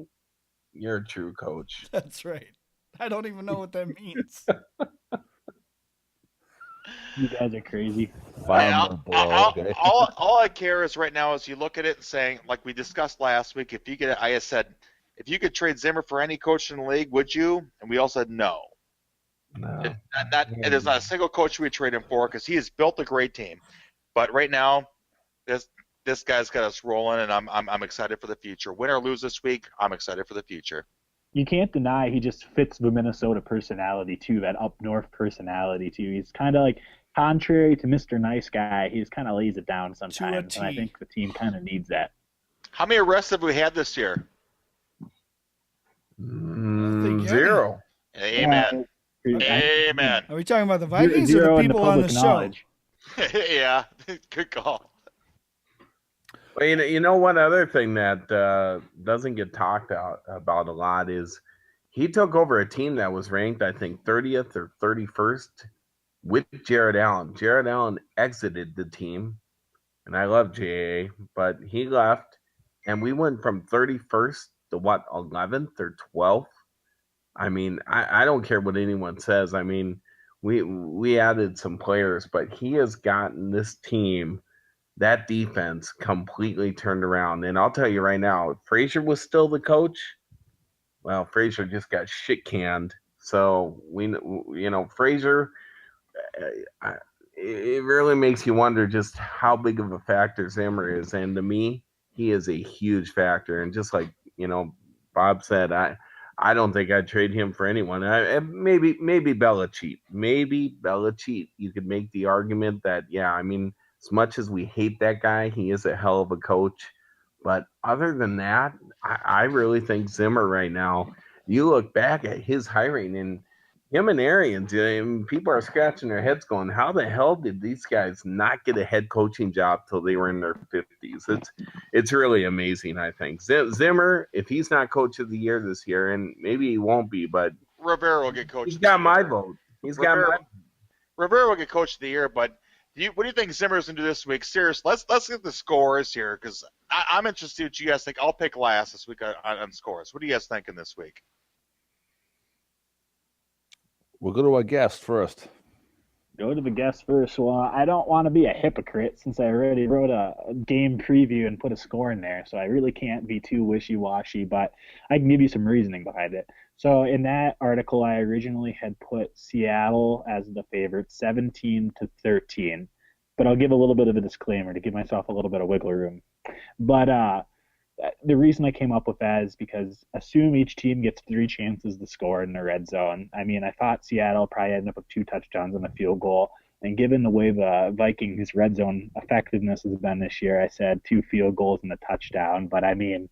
you're a true coach. That's right. I don't even know what that means. You guys are crazy. Farmer blow. Okay. All I care is right now is you look at it and saying, like we discussed last week, I said, if you could trade Zimmer for any coach in the league, would you? And we all said no. No. There's not a single coach we trade him for because he has built a great team. But right now, this guy's got us rolling, and I'm excited for the future. Win or lose this week, I'm excited for the future. You can't deny he just fits the Minnesota personality too, that up north personality too. He's kind of like, contrary to Mr. Nice Guy, he just kind of lays it down sometimes, and I think the team kind of needs that. How many arrests have we had this year? Zero. Amen. Amen. Are we talking about the Vikings Zero or the in people on the knowledge. Yeah, good call. Well, you know what other thing that doesn't get talked about a lot is he took over a team that was ranked, I think, 30th or 31st with Jared Allen. Jared Allen exited the team, and I love JA, but he left, and we went from 31st to 11th or 12th? I mean, I don't care what anyone says. I mean, we added some players, but he has gotten this team, that defense, completely turned around. And I'll tell you right now, if Frazier was still the coach, well, Frazier just got shit canned. So Frazier, it really makes you wonder just how big of a factor Zimmer is. And to me, he is a huge factor. And just like Bob said, I don't think I'd trade him for anyone. Maybe Belichick. Maybe Belichick. You could make the argument that, yeah, I mean, as much as we hate that guy, he is a hell of a coach. But other than that, I really think Zimmer right now, you look back at his hiring and him and Arians, people are scratching their heads going, how the hell did these guys not get a head coaching job till they were in their 50s? It's really amazing, I think. Zimmer, if he's not coach of the year this year, and maybe he won't be, but Rivera will get coach he's of the got year. my vote. Rivera will get coach of the year, but what do you think Zimmer's going to do this week? Seriously, let's get the scores here because I'm interested in what you guys think. I'll pick last this week on scores. What are you guys thinking this week? We'll go to our guest first. Go to the guest first. Well, I don't want to be a hypocrite since I already wrote a game preview and put a score in there, so I really can't be too wishy-washy, but I can give you some reasoning behind it. So in that article, I originally had put Seattle as the favorite, 17-13, but I'll give a little bit of a disclaimer to give myself a little bit of wiggle room. But the reason I came up with that is because assume each team gets 3 chances to score in the red zone. I mean, I thought Seattle probably ended up with 2 touchdowns and a field goal. And given the way the Vikings' red zone effectiveness has been this year, I said 2 field goals and a touchdown. But I mean,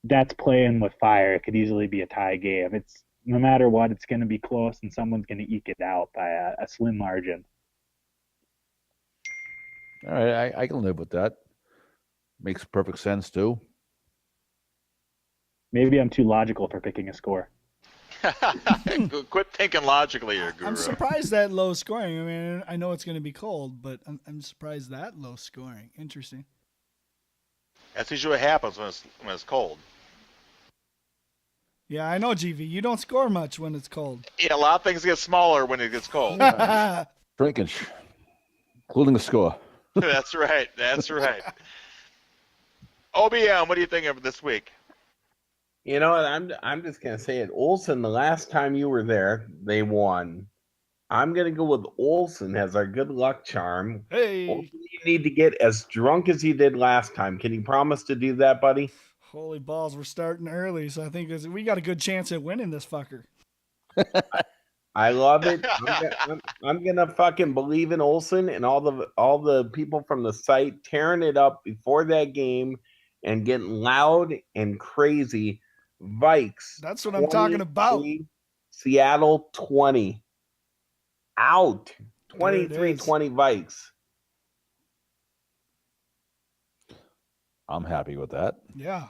that's playing with fire. It could easily be a tie game. It's no matter what, it's going to be close, and someone's going to eke it out by a slim margin. All right, I can live with that. Makes perfect sense too. Maybe I'm too logical for picking a score. Quit thinking logically here, Guru. I'm surprised that low scoring. I mean, I know it's going to be cold, but I'm surprised that low scoring. Interesting. That's usually what happens when it's cold. Yeah, I know, GV. You don't score much when it's cold. Yeah, a lot of things get smaller when it gets cold. Shrinkage, including the score. That's right. That's right. OBM, what do you think of this week? You know what? I'm just gonna say it. Olsen, the last time you were there, they won. I'm gonna go with Olsen as our good luck charm. Hey. Olsen, you need to get as drunk as you did last time. Can you promise to do that, buddy? Holy balls, we're starting early, so I think we got a good chance at winning this fucker. I love it. I'm gonna fucking believe in Olsen and all the people from the site tearing it up before that game and getting loud and crazy. Vikes. That's what I'm talking about. Seattle 20. Out. There it 23-20 Vikes. I'm happy with that. Yeah.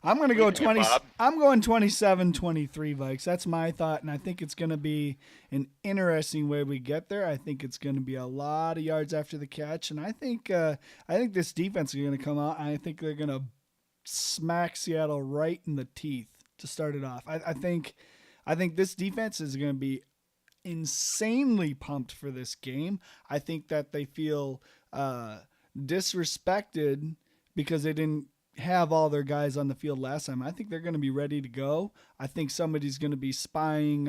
I'm going to go 20. I'm going 27-23 Vikes. That's my thought, and I think it's going to be an interesting way we get there. I think it's going to be a lot of yards after the catch, and I think this defense is going to come out. And I think they're going to smack Seattle right in the teeth to start it off. I think this defense is going to be insanely pumped for this game. I think that they feel disrespected because they didn't have all their guys on the field last time. I think they're going to be ready to go. I think somebody's going to be spying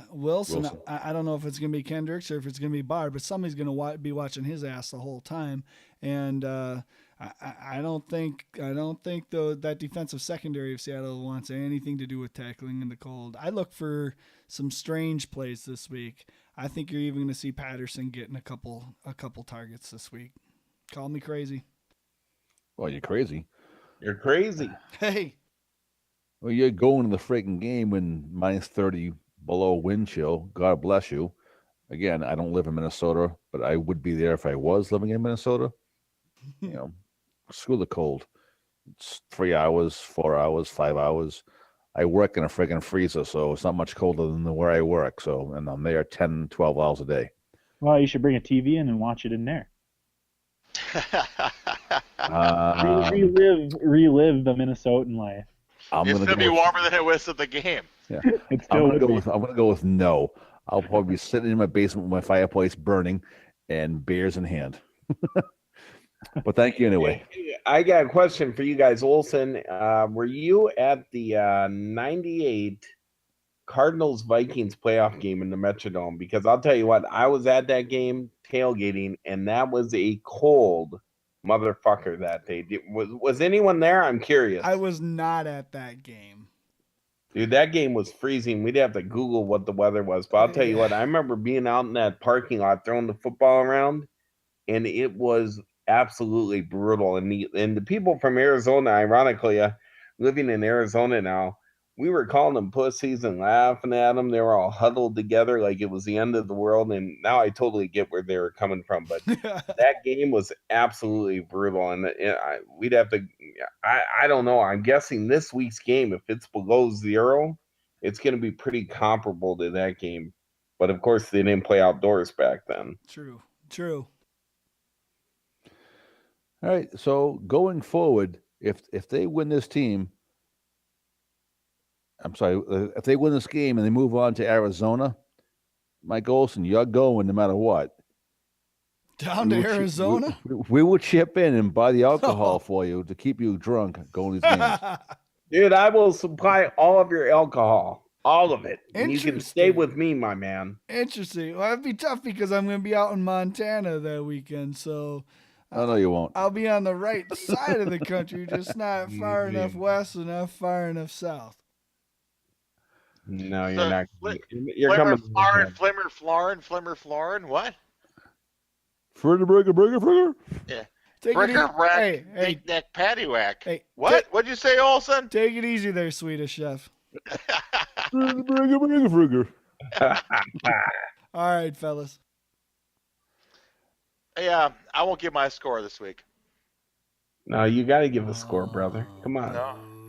Wilson. I don't know if it's going to be Kendricks or if it's going to be Barr, but somebody's going to be watching his ass the whole time. And I don't think that defensive secondary of Seattle wants anything to do with tackling in the cold. I look for some strange plays this week. I think you're even going to see Patterson getting a couple targets this week. Call me crazy. Well, you're crazy. You're crazy. Hey. Well, you're going to the freaking game when minus 30 below wind chill. God bless you. Again, I don't live in Minnesota, but I would be there if I was living in Minnesota. You know, screw the cold. It's 3 hours, 4 hours, 5 hours. I work in a freaking freezer, so it's not much colder than where I work. So, and I'm there 10, 12 hours a day. Well, you should bring a TV in and watch it in there. Relive the Minnesotan life. It's gonna be warmer than it was at the game. Yeah, I'm gonna go with no. I'll probably be sitting in my basement with my fireplace burning and beers in hand. But thank you anyway. I got a question for you guys, Olsen. Were you at the 98 Cardinals Vikings playoff game in the Metrodome? Because I'll tell you what, I was at that game tailgating, and that was a cold motherfucker that day. Was anyone there? I'm curious. I was not at that game. Dude, that game was freezing. We'd have to Google what the weather was. But I'll tell you what, I remember being out in that parking lot throwing the football around, and it was absolutely brutal. And the people from Arizona, ironically, living in Arizona now, we were calling them pussies and laughing at them. They were all huddled together like it was the end of the world. And now I totally get where they were coming from. But that game was absolutely brutal. And we'd have to, I don't know. I'm guessing this week's game, if it's below 0, it's going to be pretty comparable to that game. But of course, they didn't play outdoors back then. True. All right. So going forward, if they win this team, if they win this game and they move on to Arizona, Mike Olsen, you're going no matter what. Down to Arizona? We will chip in and buy the alcohol for you to keep you drunk going to these games. Dude, I will supply all of your alcohol. All of it. And you can stay with me, my man. Interesting. Well, it'd be tough because I'm going to be out in Montana that weekend. So Oh, no, you won't. I'll be on the right side of the country, just not far enough Easy. west, enough far enough south. No, you're So, not. fli- You're Flimmer coming. Florin, Flimmer Florin, Flimmer Florin. What? Fritter, burger. Yeah. Take it Bricker easy. Rack, Hey, Dick Neck Paddywhack. hey. What? What'd you say, Olson? Take it easy there, Swedish chef. Burger. All right, fellas. Yeah, I won't give my score this week. No, you got to give a score, brother. Come on.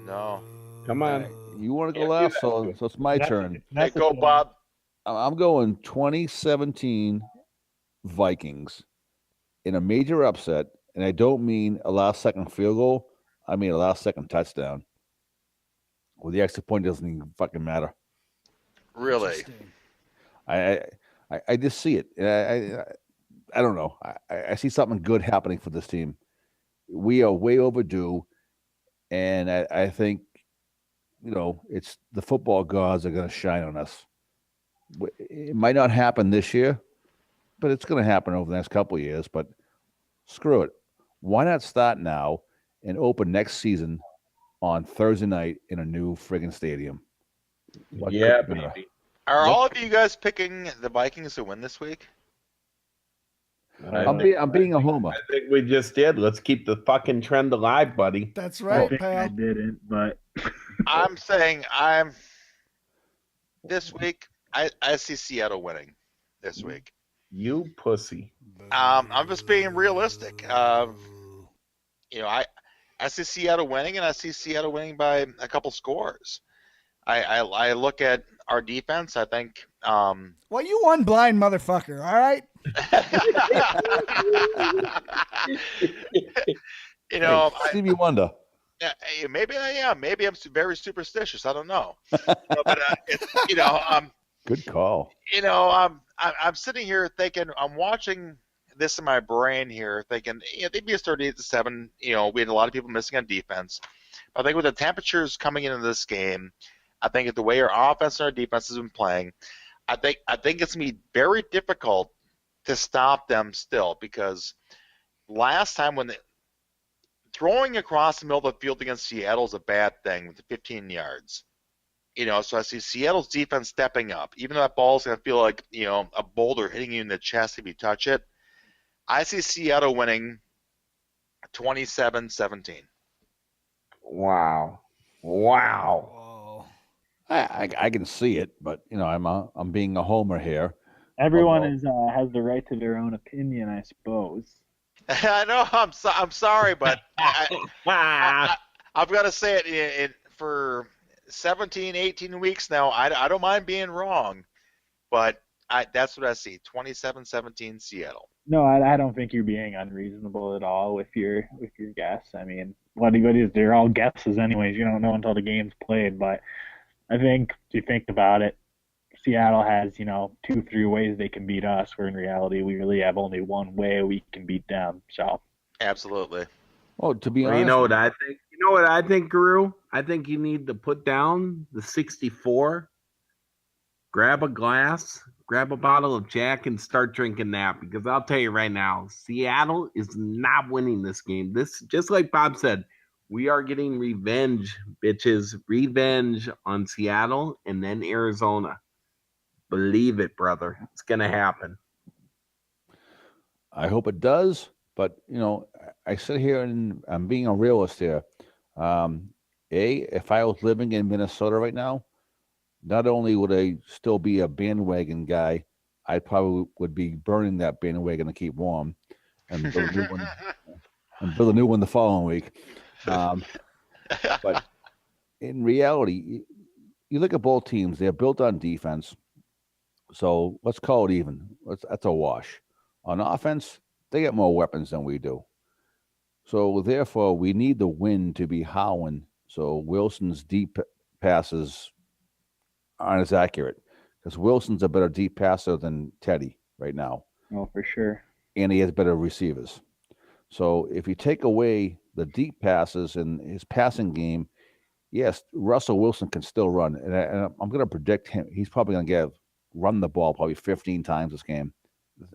No. Come on. You want to go Yeah, last, you so have it's my That's- turn. Hey, that's go, the- Bob. I'm going 2017 Vikings in a major upset, and I don't mean a last-second field goal. I mean a last-second touchdown. Well, the extra point doesn't even fucking matter. Really? Interesting. I just see it. I don't know. I see something good happening for this team. We are way overdue, and I think, it's the football gods are going to shine on us. It might not happen this year, but it's going to happen over the next couple of years. But screw it. Why not start now and open next season on Thursday night in a new friggin' stadium? What could Yeah, be better? baby. Are What- all of you guys picking the Vikings to win this week? I'm being a homer. I think we just did. Let's keep the fucking trend alive, buddy. That's I right, think I pal. didn't, but I'm saying this week. I see Seattle winning this week. You pussy. I'm just being realistic. I see Seattle winning, and I see Seattle winning by a couple scores. I look at our defense. I think. Well, you one blind motherfucker, all right? Hey, Stevie Wonder. Maybe I am. Maybe I'm very superstitious. I don't know. But Good call. I'm sitting here thinking, I'm watching this in my brain here, thinking, they'd be a 38-7. We had a lot of people missing on defense. But I think with the temperatures coming into this game, I think the way our offense and our defense has been playing, I think it's gonna be very difficult to stop them still, because last time when throwing across the middle of the field against Seattle is a bad thing with the 15 yards. So I see Seattle's defense stepping up. Even though that ball's going to feel like, a boulder hitting you in the chest if you touch it, I see Seattle winning 27-17. Wow. Whoa. I can see it, but I'm being a homer here. everyone Although- has the right to their own opinion, I suppose. I know. I'm sorry, but I've got to say it for 17, 18 weeks now. I don't mind being wrong, but that's what I see. 27-17 Seattle. No, I don't think you're being unreasonable at all with your guess. I mean, what is they're all guesses anyways. You don't know until the game's played. But I think if you think about it, Seattle has 2-3 ways they can beat us. Where in reality, we really have only one way we can beat them. So Absolutely. Oh, to be Well, honest, you know what I think? You know what I think, Guru? I think you need to put down the 64, grab a glass, grab a bottle of Jack, and start drinking that. Because I'll tell you right now, Seattle is not winning this game. This, just like Bob said, we are getting revenge, bitches. Revenge on Seattle and then Arizona. Believe it, brother. It's gonna happen. I hope it does. But I sit here and I'm being a realist here. If I was living in Minnesota right now, not only would I still be a bandwagon guy, I probably would be burning that bandwagon to keep warm, and build a new one the following week. But in reality, you look at both teams; they're built on defense. So let's call it even. That's a wash. On offense, they get more weapons than we do. So therefore, we need the wind to be howling. So Wilson's deep passes aren't as accurate, because Wilson's a better deep passer than Teddy right now, oh, for sure. and he has better receivers. So if you take away the deep passes in his passing game, yes, Russell Wilson can still run, and I'm going to predict him. He's probably going to run the ball probably 15 times this game.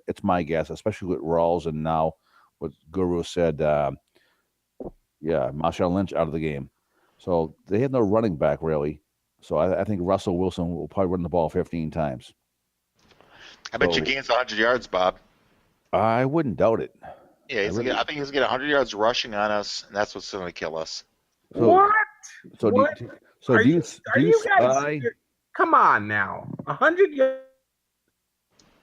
It's my guess, especially with Rawls and now what Guru said. Marshawn Lynch out of the game. So they have no running back really. So I think Russell Wilson will probably run the ball 15 times. I bet you gains 100 yards, Bob. I wouldn't doubt it. Yeah, I think he's going to get 100 yards rushing on us, and that's what's going to kill us. So, what? So what? Do you guys? Come on now, 100 yards.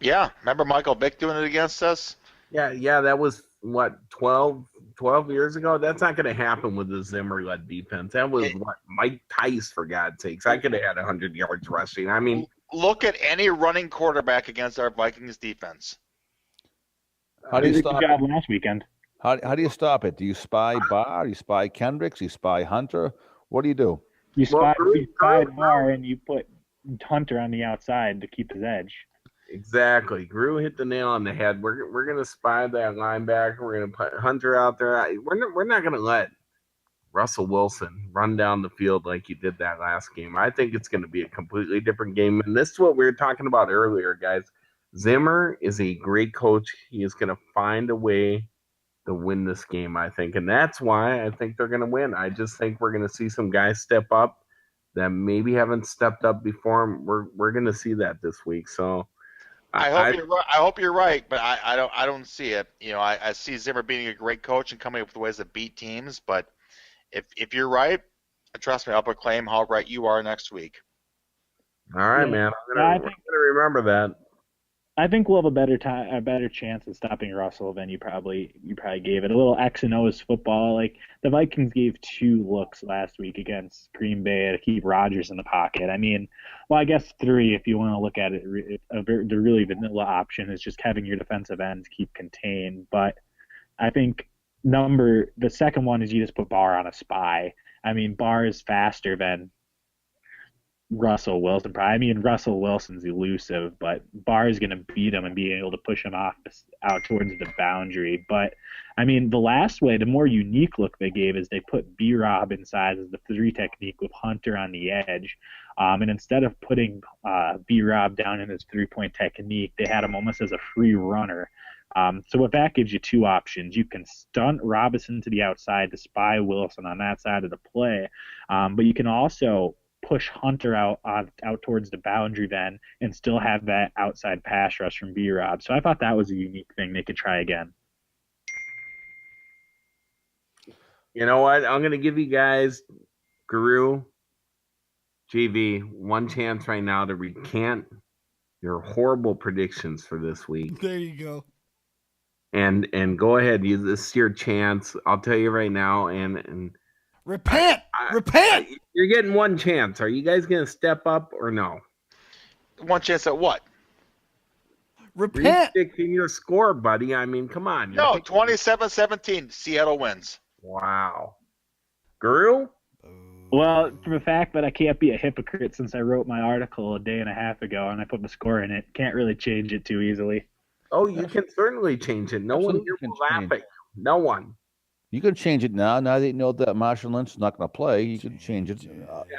Yeah, remember Michael Vick doing it against us? Yeah, that was what 12 years ago. That's not going to happen with the Zimmer-led defense. That was Mike Tice, for God's sakes. I could have had 100 yards rushing. I mean, look at any running quarterback against our Vikings defense. How do you stop it? Last weekend. How do you stop it? Do you spy Barr? Do you spy Kendricks? Do you spy Hunter? What do you do? You spy Barr and you put Hunter on the outside to keep his edge. Exactly. Gru hit the nail on the head. We're gonna spy that linebacker. We're gonna put Hunter out there. We're not gonna let Russell Wilson run down the field like he did that last game. I think it's gonna be a completely different game. And this is what we were talking about earlier, guys. Zimmer is a great coach. He is gonna find a way to win this game, I think. And that's why I think they're gonna win. I just think we're gonna see some guys step up that maybe haven't stepped up before. We're gonna see that this week. So I hope you're right, but I don't see it. You know, I see Zimmer being a great coach and coming up with ways to beat teams. But if you're right, trust me, I'll proclaim how right you are next week. All right, man. I'm gonna remember that. I think we'll have a better chance of stopping Russell than you probably gave it. A little X and O's football. Like the Vikings gave 2 looks last week against Green Bay to keep Rodgers in the pocket. I mean, well, I guess 3 if you want to look at it. The really vanilla option is just having your defensive ends keep contained. But I think the second one is you just put Barr on a spy. I mean, Barr is faster than Russell Wilson. I mean, Russell Wilson's elusive, but Barr is going to beat him and be able to push him out towards the boundary. But, I mean, the last way, the more unique look they gave is they put B-Rob inside as the 3 technique with Hunter on the edge. And instead of putting B-Rob down in his 3-point technique, they had him almost as a free runner. So what that gives you 2 options. You can stunt Robinson to the outside to spy Wilson on that side of the play, but you can also push Hunter out towards the boundary then and still have that outside pass rush from B-Rob. So I thought that was a unique thing they could try again. You know what? I'm going to give you guys, Guru, JV, one chance right now to recant your horrible predictions for this week. There you go. And go ahead. This is your chance. I'll tell you right now. And repent. Repent. You're getting one chance. Are you guys going to step up or no? One chance at what? Repent. Predicting your score, buddy. I mean, come on. No, 27-17. Seattle wins. Wow. Guru? Well, for the fact that I can't be a hypocrite since I wrote my article a day and a half ago and I put the score in it, can't really change it too easily. Oh, you can certainly change it. No one here will laugh at you. No one. You can change it now. Now that you know that Marshall Lynch is not going to play, you can change it.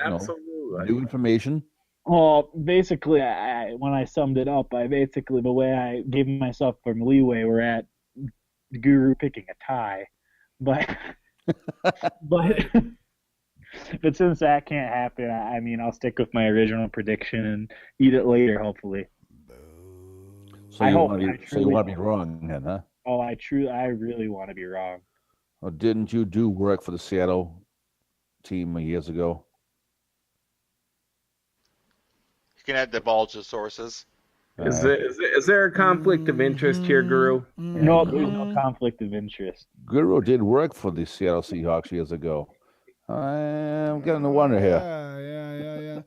Absolutely. New information. Well, basically, when I summed it up, the way I gave myself some leeway, we're at Guru picking a tie. But since that can't happen, I mean, I'll stick with my original prediction and eat it later, hopefully. So you want to be wrong then, huh? Oh, I really want to be wrong. Well, didn't you do work for the Seattle team years ago? You can divulge the sources. Is there a conflict of interest here, Guru? No, there's no conflict of interest. Guru did work for the Seattle Seahawks years ago. I'm getting to wonder here. Yeah.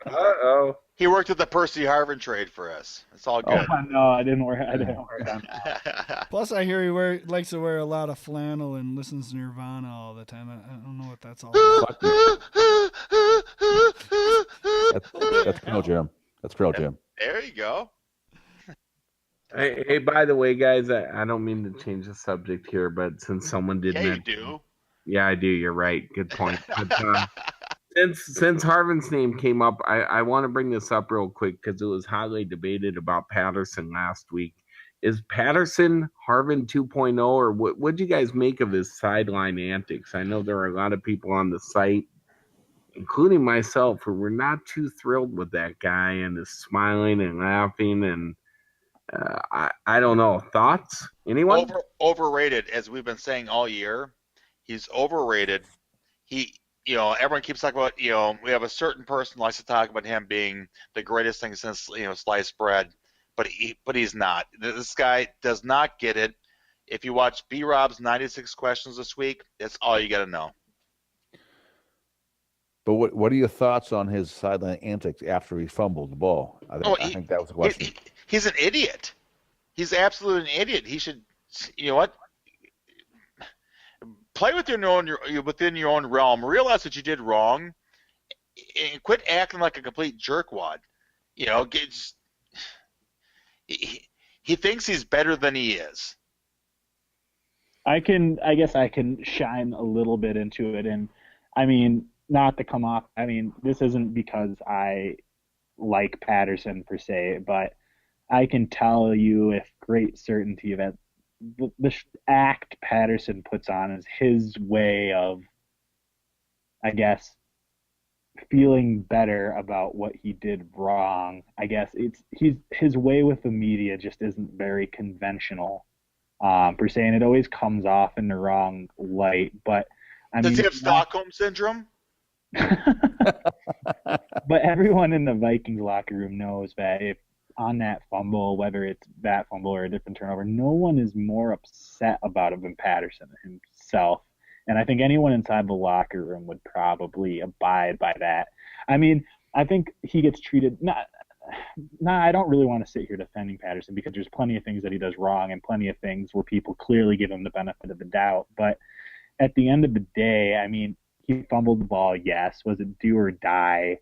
Uh-oh. He worked at the Percy Harvin trade for us. It's all good. Oh, no, I didn't work on that. Plus, I hear he likes to wear a lot of flannel and listens to Nirvana all the time. I don't know what that's all about. That's Pearl Jam. That's Pearl Jam. There you go. Hey, by the way, guys, I don't mean to change the subject here, but since someone did mention, you do. Yeah, I do. You're right. Good point. But, since Harvin's name came up, I want to bring this up real quick because it was highly debated about Patterson last week. Is Patterson Harvin 2.0, or what'd you guys make of his sideline antics? I know there are a lot of people on the site, including myself, who were not too thrilled with that guy and his smiling and laughing. And I don't know. Thoughts? Anyone? Overrated, as we've been saying all year. He's overrated. Everyone keeps talking about, we have a certain person likes to talk about him being the greatest thing since, sliced bread, but he's not. This guy does not get it. If you watch B-Rob's 96 questions this week, that's all you got to know. But what are your thoughts on his sideline antics after he fumbled the ball? I think that was the question. He's an idiot. He's absolutely an idiot. He should, what? Play within your own realm. Realize what you did wrong, and quit acting like a complete jerkwad. He thinks he's better than he is. I guess I can shine a little bit into it, and I mean, not to come off. I mean, this isn't because I like Patterson per se, but I can tell you with great certainty that the act Patterson puts on is his way of, I guess, feeling better about what he did wrong. I guess his way with the media just isn't very conventional, per se, and it always comes off in the wrong light. But does he have Stockholm syndrome? But everyone in the Vikings locker room knows that if on that fumble, whether it's that fumble or a different turnover, no one is more upset about it than Patterson himself. And I think anyone inside the locker room would probably abide by that. I mean, I think he gets treated I don't really want to sit here defending Patterson because there's plenty of things that he does wrong and plenty of things where people clearly give him the benefit of the doubt. But at the end of the day, I mean, he fumbled the ball, yes. Was it do or die?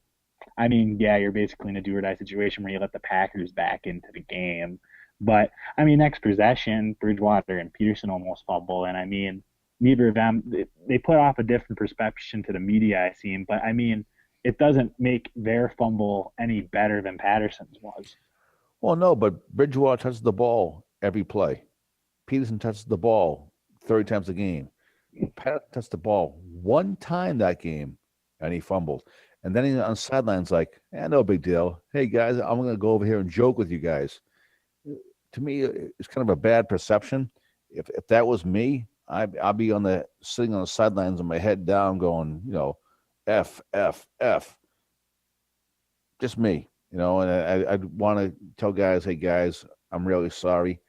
I mean, yeah, you're basically in a do-or-die situation where you let the Packers back into the game. But, I mean, next possession, Bridgewater and Peterson almost fumble. And, I mean, neither of them, they put off a different perception to the media, I seem. But, I mean, it doesn't make their fumble any better than Patterson's was. Well, no, but Bridgewater touches the ball every play. Peterson touches the ball 30 times a game. Patterson touched the ball one time that game, and he fumbled. And then on the sidelines, like, no big deal. Hey, guys, I'm going to go over here and joke with you guys. To me, it's kind of a bad perception. If that was me, I'd be sitting on the sidelines with my head down going, F, F, F. Just me, and I'd want to tell guys, hey, guys, I'm really sorry.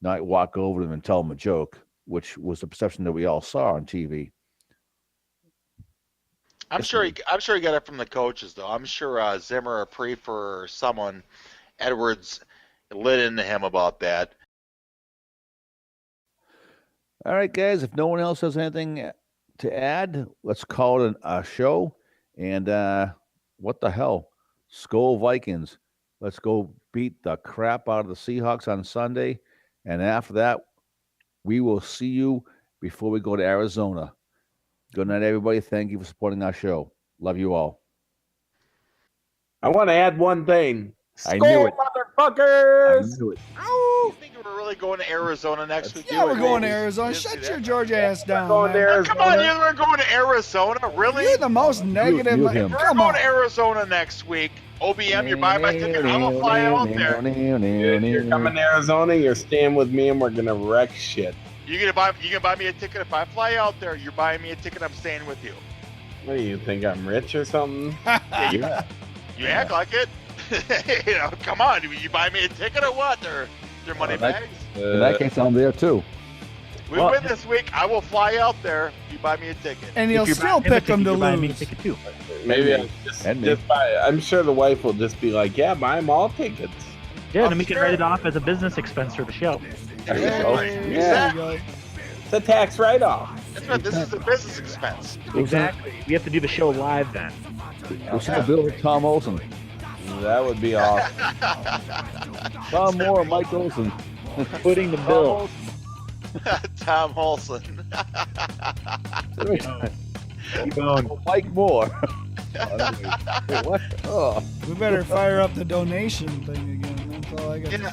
Not walk over them and tell them a joke, which was the perception that we all saw on TV. I'm sure he got it from the coaches, though. I'm sure Zimmer or Preef or someone, Edwards, lit into him about that. All right, guys, if no one else has anything to add, let's call it a show. And what the hell? Skol Vikings. Let's go beat the crap out of the Seahawks on Sunday. And after that, we will see you before we go to Arizona. Good night, everybody. Thank you for supporting our show. Love you all. I want to add one thing. I knew it. Motherfuckers! I knew it. You think we're really going to Arizona next week? Yeah, we're going to Arizona. Shut your Georgia ass down. Going to man. Arizona. Come on, you're going to Arizona? Really? You're the most negative. You him. We're Come going on. to Arizona next week. OBM, you're buying my ticket. I'm going to fly out there. You're coming to Arizona, you're staying with me, and we're going to wreck shit. You gonna buy me a ticket if I fly out there? You're buying me a ticket. I'm staying with you. What do you think? I'm rich or something? Yeah, you act like it. Come on. You buy me a ticket or what? They're money bags. In that case, I'm there too. We win this week. I will fly out there. You buy me a ticket. And he'll still pick them to lose. Maybe I just buy it. I'm sure the wife will just be like, yeah, buy them all tickets. Yeah, then we can write it off as a business expense for the show. Exactly. It's a tax write-off. That's right. This is a business expense. Exactly. We have to do the show live then. We'll send a bill with Tom Olson. That would be awesome. Tom Moore, Mike Olson. Footing the bill. Tom Olson. Keep going. Mike Moore. Wait, what? Oh. We better fire up the donation thing again. That's all I got. Yeah.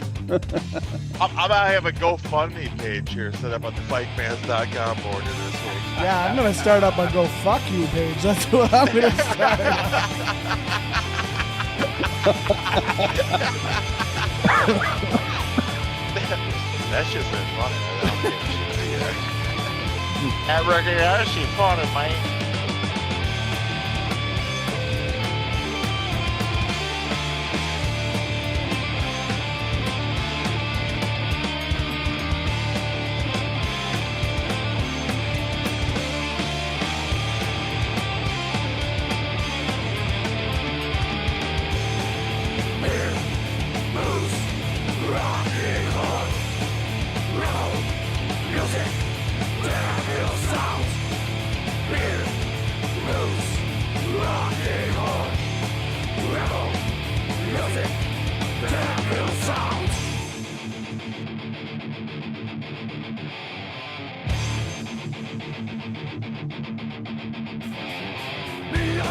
I'm gonna have a GoFundMe page here set up on the FightFans.com board here this week. Yeah, I'm gonna start up a Go Fuck You page. That's what I'm gonna start. That's just been funny. That record, that's she funny, man.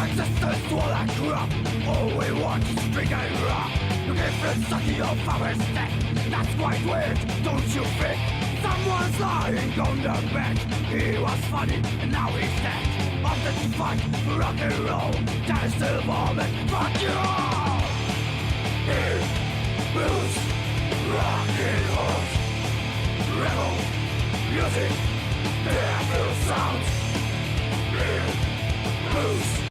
Existence all that crap. All we want is drink and rock. You give friends sucking your power's neck. That's quite weird, don't you think? Someone's lying on the bed. He was funny and now he's dead. On the fight, rock and roll. That is the moment. Fuck you all. Here, blues, rock and roll. Rebel, music, devil sounds. Here, blues.